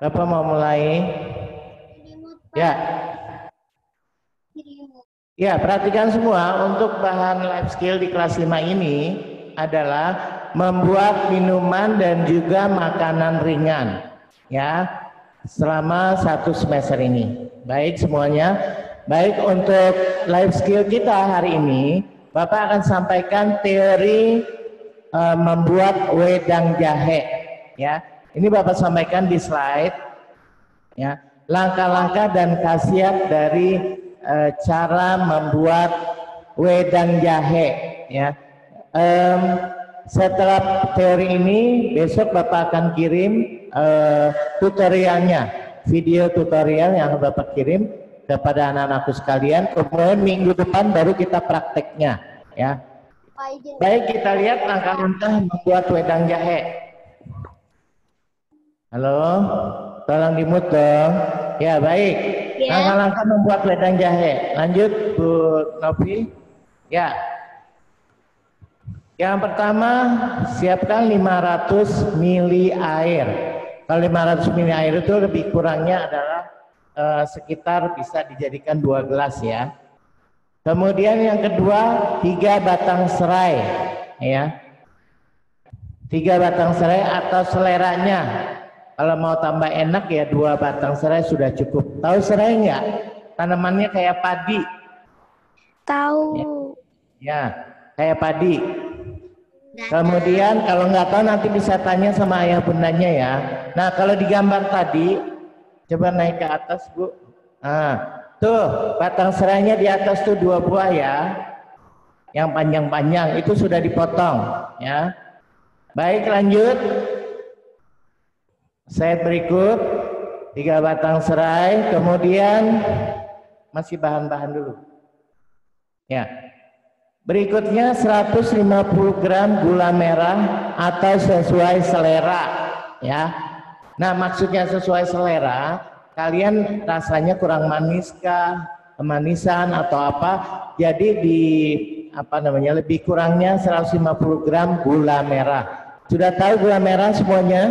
Bapak mau mulai. Ya. Ya, perhatikan semua untuk bahan life skill di kelas 5 ini adalah membuat minuman dan juga makanan ringan. Ya, selama 1 semester ini. Baik semuanya. Baik, untuk life skill kita hari ini, Bapak akan sampaikan teori membuat wedang jahe. Ya, ini Bapak sampaikan di slide. Ya, langkah-langkah dan khasiat dari cara membuat wedang jahe. Ya, setelah teori ini, besok Bapak akan kirim tutorialnya, video tutorial yang Bapak kirim. kepada anak-anakku sekalian. Kemudian minggu depan baru kita prakteknya, ya. Baik, kita lihat langkah-langkah membuat wedang jahe. Halo, tolong dimute dong. Ya, baik. Langkah-langkah membuat wedang jahe. Lanjut, Bu Novi. Ya. Yang pertama, siapkan 500 mili air. Kalau 500 mili air itu lebih kurangnya adalah sekitar bisa dijadikan 2 gelas ya. Kemudian yang kedua, 3 batang serai, ya. 3 batang serai atau seleranya. Kalau mau tambah enak ya 2 batang serai sudah cukup. Tahu serai nggak? Tanamannya kayak padi. Tahu. Ya, kayak padi. Kemudian kalau nggak tahu nanti bisa tanya sama ayah bundanya ya. Nah kalau di gambar tadi, coba naik ke atas Bu. Nah, tuh batang serainya di atas tuh 2 buah ya. Yang panjang-panjang itu sudah dipotong ya. Baik, lanjut. Set berikut 3 batang serai, kemudian masih bahan-bahan dulu. Ya. Berikutnya 150 gram gula merah atau sesuai selera ya. Nah, maksudnya sesuai selera, kalian rasanya kurang manis kah, kemanisan atau apa? Jadi lebih kurangnya 150 gram gula merah. Sudah tahu gula merah semuanya?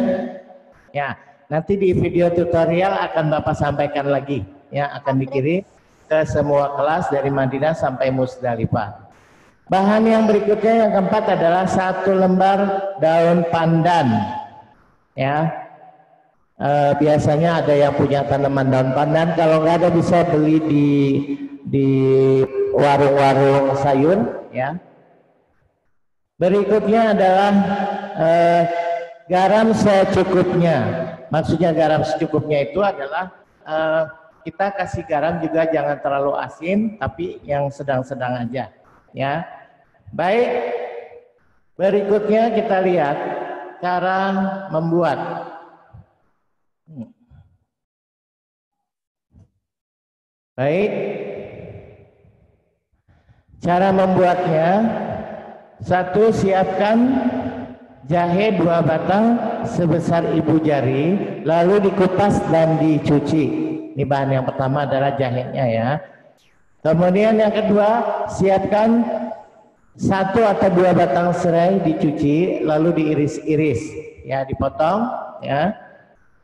Ya, nanti di video tutorial akan Bapak sampaikan lagi ya, akan dikirim ke semua kelas dari Madinah sampai Musdalifah. Bahan yang berikutnya yang keempat adalah 1 lembar daun pandan. Ya, biasanya ada yang punya tanaman daun pandan. Kalau nggak ada bisa beli di warung-warung sayur. Ya. Berikutnya adalah garam secukupnya. Maksudnya garam secukupnya itu adalah kita kasih garam juga jangan terlalu asin, tapi yang sedang-sedang aja. Ya, baik. Berikutnya kita lihat cara membuat. Baik, cara membuatnya. 1, siapkan jahe 2 batang sebesar ibu jari, lalu dikupas dan dicuci. Ini bahan yang pertama adalah jahenya ya. Kemudian yang kedua, siapkan 1 atau 2 batang serai dicuci, lalu diiris-iris, ya, dipotong, ya.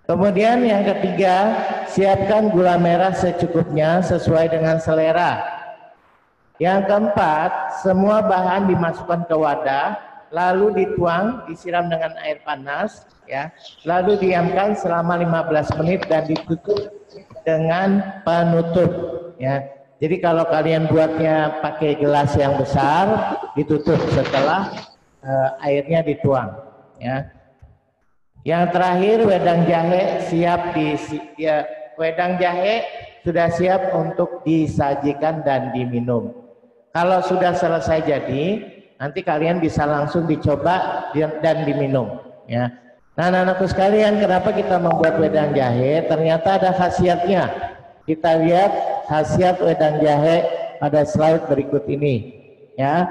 Kemudian yang ketiga, siapkan gula merah secukupnya sesuai dengan selera. Yang keempat, semua bahan dimasukkan ke wadah, lalu dituang, disiram dengan air panas, ya, lalu diamkan selama 15 menit dan ditutup dengan penutup, ya. Jadi kalau kalian buatnya pakai gelas yang besar, ditutup setelah airnya dituang. Ya. Yang terakhir, wedang jahe siap wedang jahe sudah siap untuk disajikan dan diminum. Kalau sudah selesai jadi, nanti kalian bisa langsung dicoba dan diminum. Ya. Nah, anak-anakku sekalian, kenapa kita membuat wedang jahe? Ternyata ada khasiatnya. Kita lihat khasiat wedang jahe pada slide berikut ini, ya.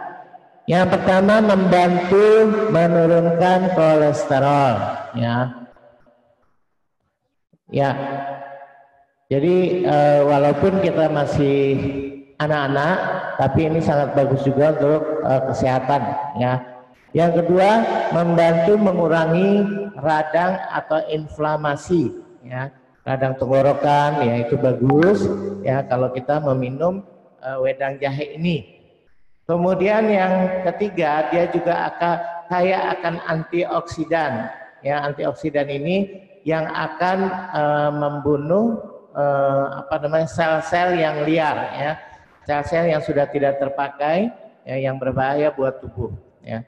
Yang pertama, membantu menurunkan kolesterol, ya. Ya. Jadi walaupun kita masih anak-anak, tapi ini sangat bagus juga untuk kesehatan, ya. Yang kedua, membantu mengurangi radang atau inflamasi, ya. Radang tenggorokan, ya, itu bagus ya kalau kita meminum wedang jahe ini. Kemudian yang ketiga, dia juga kaya akan antioksidan, ya. Antioksidan ini yang akan membunuh sel-sel yang liar, ya, sel-sel yang sudah tidak terpakai, ya, yang berbahaya buat tubuh, ya.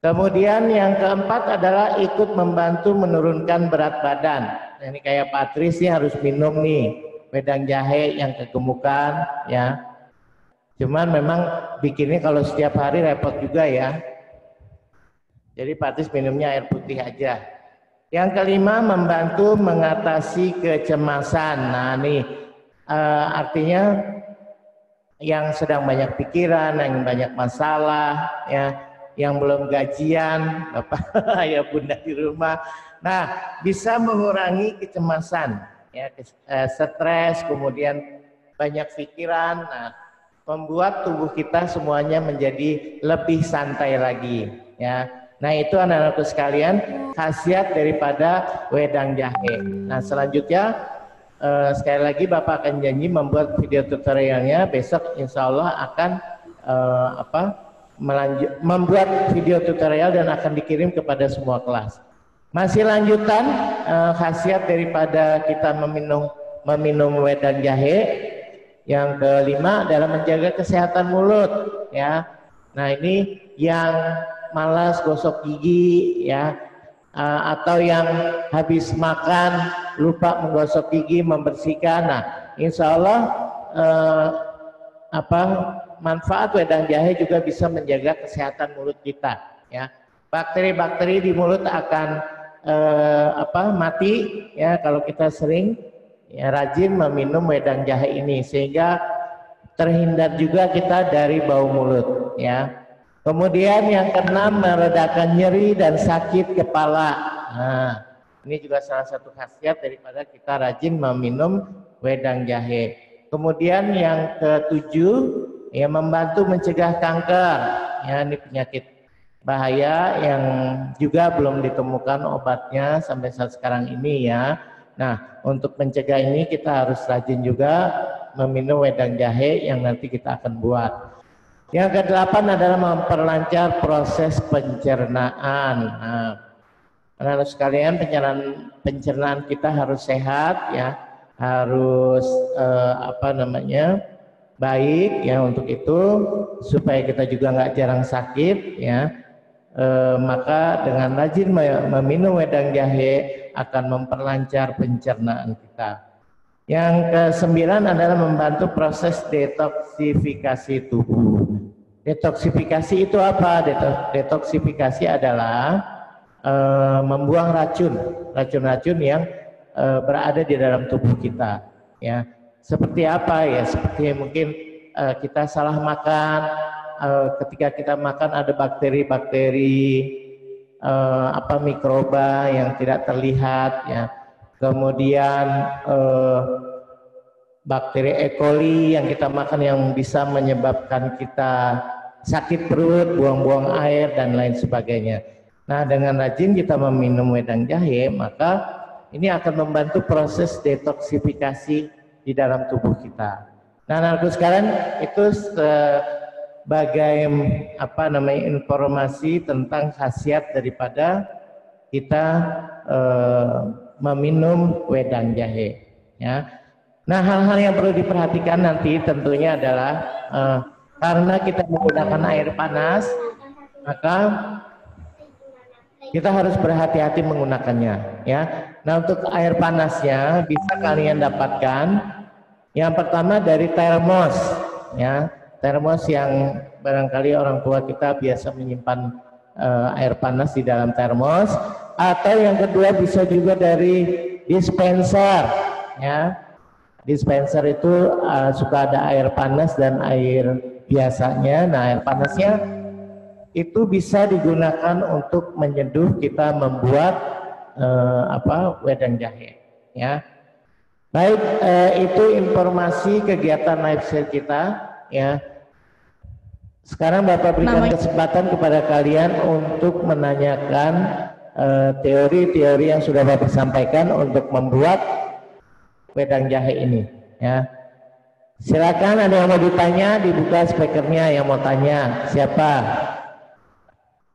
Kemudian yang keempat adalah ikut membantu menurunkan berat badan. Nah, ini kayak Patris nih harus minum nih wedang jahe yang kegemukan, ya. Cuman memang bikinnya kalau setiap hari repot juga ya. Jadi Patris minumnya air putih aja. Yang kelima, membantu mengatasi kecemasan. Nah nih, Artinya yang sedang banyak pikiran, yang banyak masalah, ya, yang belum gajian, Bapak ya Bunda di rumah. Nah, bisa mengurangi kecemasan, ya, stres, kemudian banyak pikiran. Nah, membuat tubuh kita semuanya menjadi lebih santai lagi, ya. Nah, itu anak-anakku sekalian khasiat daripada wedang jahe. Nah, selanjutnya sekali lagi Bapak akan janji membuat video tutorialnya besok, insya Allah akan membuat video tutorial dan akan dikirim kepada semua kelas. Masih lanjutan khasiat daripada kita meminum wedang jahe. Yang kelima adalah menjaga kesehatan mulut, ya. Nah, ini yang malas gosok gigi, ya, atau yang habis makan lupa menggosok gigi, membersihkan. Nah, insya Allah manfaat wedang jahe juga bisa menjaga kesehatan mulut kita, ya. Bakteri-bakteri di mulut akan mati, ya, kalau kita sering, ya, rajin meminum wedang jahe ini, sehingga terhindar juga kita dari bau mulut, ya. Kemudian yang keenam, meredakan nyeri dan sakit kepala. Nah, ini juga salah satu khasiat daripada kita rajin meminum wedang jahe. Kemudian yang ketujuh, ya, membantu mencegah kanker. Ya, ini penyakit bahaya yang juga belum ditemukan obatnya sampai saat sekarang ini, ya. Nah, untuk mencegah ini kita harus rajin juga meminum wedang jahe yang nanti kita akan buat. Yang kedelapan adalah memperlancar proses pencernaan. Nah, anak-anak sekalian, pencernaan kita harus sehat, ya, harus baik, ya. Untuk itu supaya kita juga nggak jarang sakit, ya, maka dengan rajin meminum wedang jahe akan memperlancar pencernaan kita. Yang kesembilan adalah membantu proses detoksifikasi tubuh. Detoksifikasi itu apa? Detoksifikasi adalah membuang racun-racun yang berada di dalam tubuh kita. Ya, seperti apa, ya? Seperti mungkin kita salah makan. Ketika kita makan ada bakteri-bakteri mikroba yang tidak terlihat, ya. Kemudian bakteri E. coli yang kita makan yang bisa menyebabkan kita sakit perut, buang-buang air dan lain sebagainya. Nah, dengan rajin kita meminum wedang jahe, maka ini akan membantu proses detoksifikasi di dalam tubuh kita. Nah, anakku sekarang itu sebagai informasi tentang khasiat daripada kita meminum wedang jahe, ya. Nah, hal-hal yang perlu diperhatikan nanti tentunya adalah karena kita menggunakan air panas, maka kita harus berhati-hati menggunakannya, ya. Nah, untuk air panasnya bisa kalian dapatkan yang pertama dari termos, ya. Termos yang barangkali orang tua kita biasa menyimpan air panas di dalam termos, atau yang kedua bisa juga dari dispenser, ya. Dispenser itu suka ada air panas dan air biasanya. Nah, air panasnya itu bisa digunakan untuk menyeduh kita membuat wedang jahe, ya. Baik, itu informasi kegiatan lifestyle kita, ya. Sekarang Bapak berikan kesempatan kepada kalian untuk menanyakan teori-teori yang sudah Bapak sampaikan untuk membuat wedang jahe ini, ya. Silakan, ada yang mau ditanya, dibuka speakernya yang mau tanya. Siapa?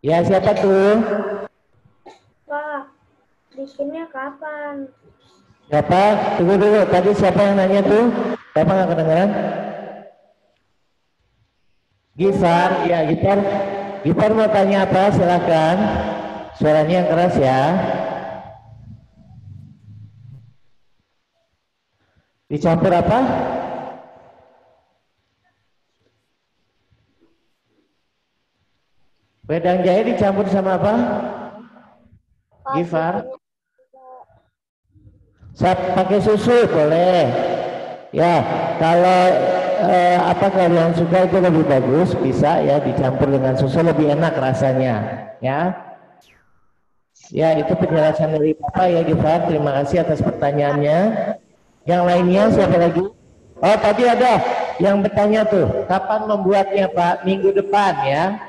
Ya, siapa tuh? Pak, bikinnya kapan? Siapa? Tunggu dulu, tadi siapa yang nanya tuh? Bapak nggak kedengeran? Gifar, ya, Gifar mau tanya apa? Silakan. Suaranya yang keras, ya. Dicampur apa? Wedang jahe dicampur sama apa? Gifar? Pakai susu boleh. Ya, kalau apa kalian suka itu lebih bagus, bisa ya dicampur dengan susu, lebih enak rasanya, ya. Ya, itu penjelasan dari Bapak ya, Gifar. Terima kasih atas pertanyaannya. Yang lainnya siapa lagi? Oh, tadi ada yang bertanya tuh, kapan membuatnya Pak? Minggu depan ya.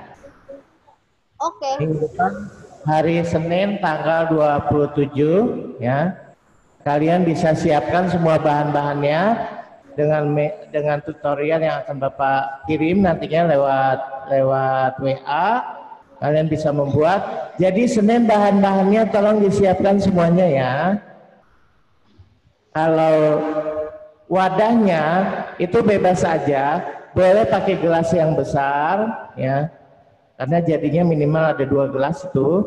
Oke. Minggu depan, hari Senin tanggal 27 ya. Kalian bisa siapkan semua bahan-bahannya dengan tutorial yang akan Bapak kirim nantinya lewat WA. Kalian bisa membuat. Jadi Senin bahan-bahannya tolong disiapkan semuanya ya. Kalau wadahnya itu bebas saja, boleh pakai gelas yang besar ya. Karena jadinya minimal ada 2 gelas itu.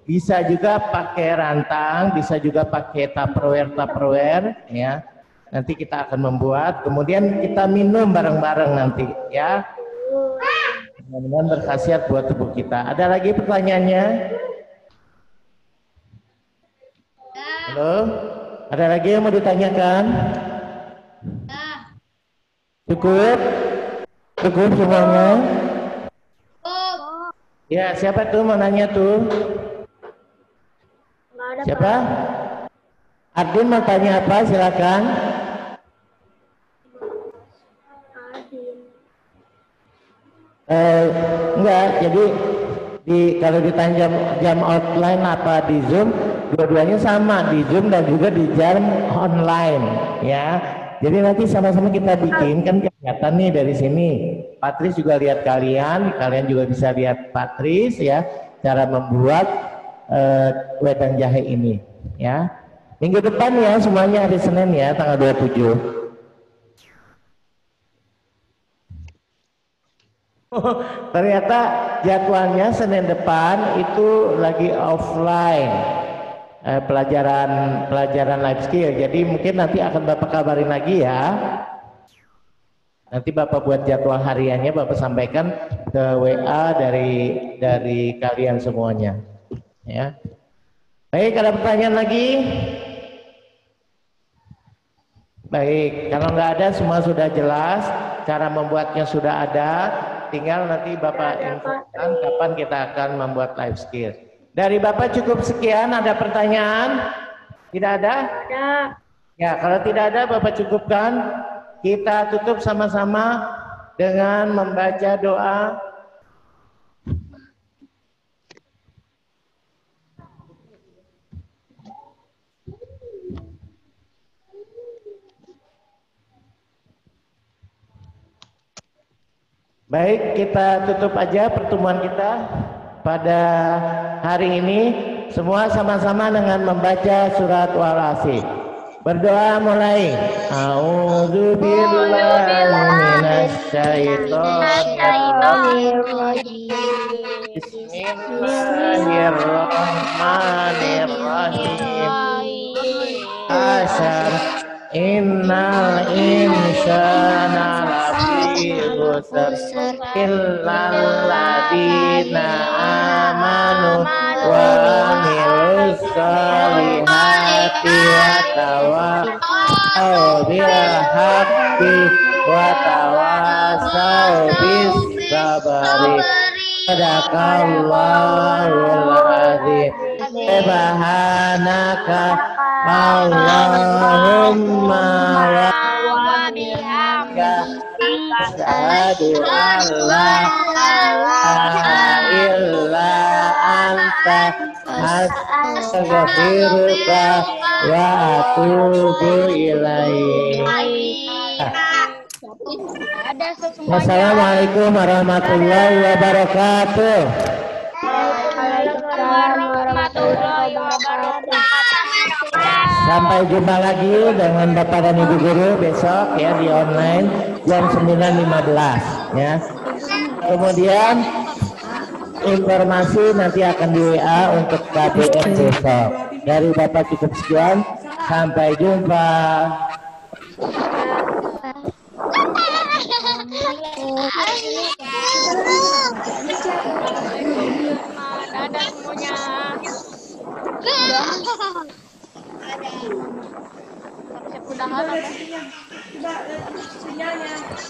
Bisa juga pakai rantang, bisa juga pakai tupperware ya. Nanti kita akan membuat, kemudian kita minum bareng-bareng nanti ya. Mudah-mudahan berkhasiat buat tubuh kita. Ada lagi pertanyaannya? Halo? Ada lagi yang mau ditanyakan? Cukup? Cukup semuanya? Ya, siapa tuh mau nanya tuh? Siapa? Ardin mau tanya apa? Silakan. Enggak, jadi kalau ditanya jam offline apa di Zoom, dua-duanya sama, di Zoom dan juga di jam online ya. Jadi nanti sama-sama kita bikin, kan kelihatan nih dari sini. Patris juga lihat kalian juga bisa lihat Patris ya, cara membuat wedang jahe ini ya. Minggu depan ya, semuanya hari Senin ya, tanggal 27. Ternyata jadwalnya Senin depan itu lagi offline, pelajaran life skill. Jadi mungkin nanti akan Bapak kabarin lagi ya. Nanti Bapak buat jadwal hariannya, Bapak sampaikan ke WA dari kalian semuanya. Ya. Baik, ada pertanyaan lagi? Baik, kalau nggak ada semua sudah jelas, cara membuatnya sudah ada, tinggal nanti Bapak infokan kapan kita akan membuat life skill. Dari Bapak cukup sekian, ada pertanyaan? Tidak ada? Ada. Ya, kalau tidak ada Bapak cukupkan, kita tutup sama-sama dengan membaca doa. Baik, kita tutup aja pertemuan kita pada hari ini. Semua sama-sama dengan membaca surat Wal-Asr. Berdoa mulai. A'udzubillahi minasyaitonirrajim. Bismillahirrahmanirrahim. Asyar. Innal insana lafi khusr illal ladzina amanu wa amilus solihati wa tawassaw bil haqqi wa tawassaw bis sabri. Sadaqallahul azim. Subhanaka Allahumma wa bihamdika asyhadu an la ilaha illa anta astaghfiruka wa atubu ilaik. Wassalamualaikum warahmatullahi wabarakatuh. Sampai jumpa lagi dengan Bapak dan Ibu Guru besok ya di online jam 9.15 ya. Kemudian informasi nanti akan di WA untuk KBM besok. Dari Bapak cukup sekian, sampai jumpa. Dadah semuanya. Siap udahan. Coba lihat sinyalnya.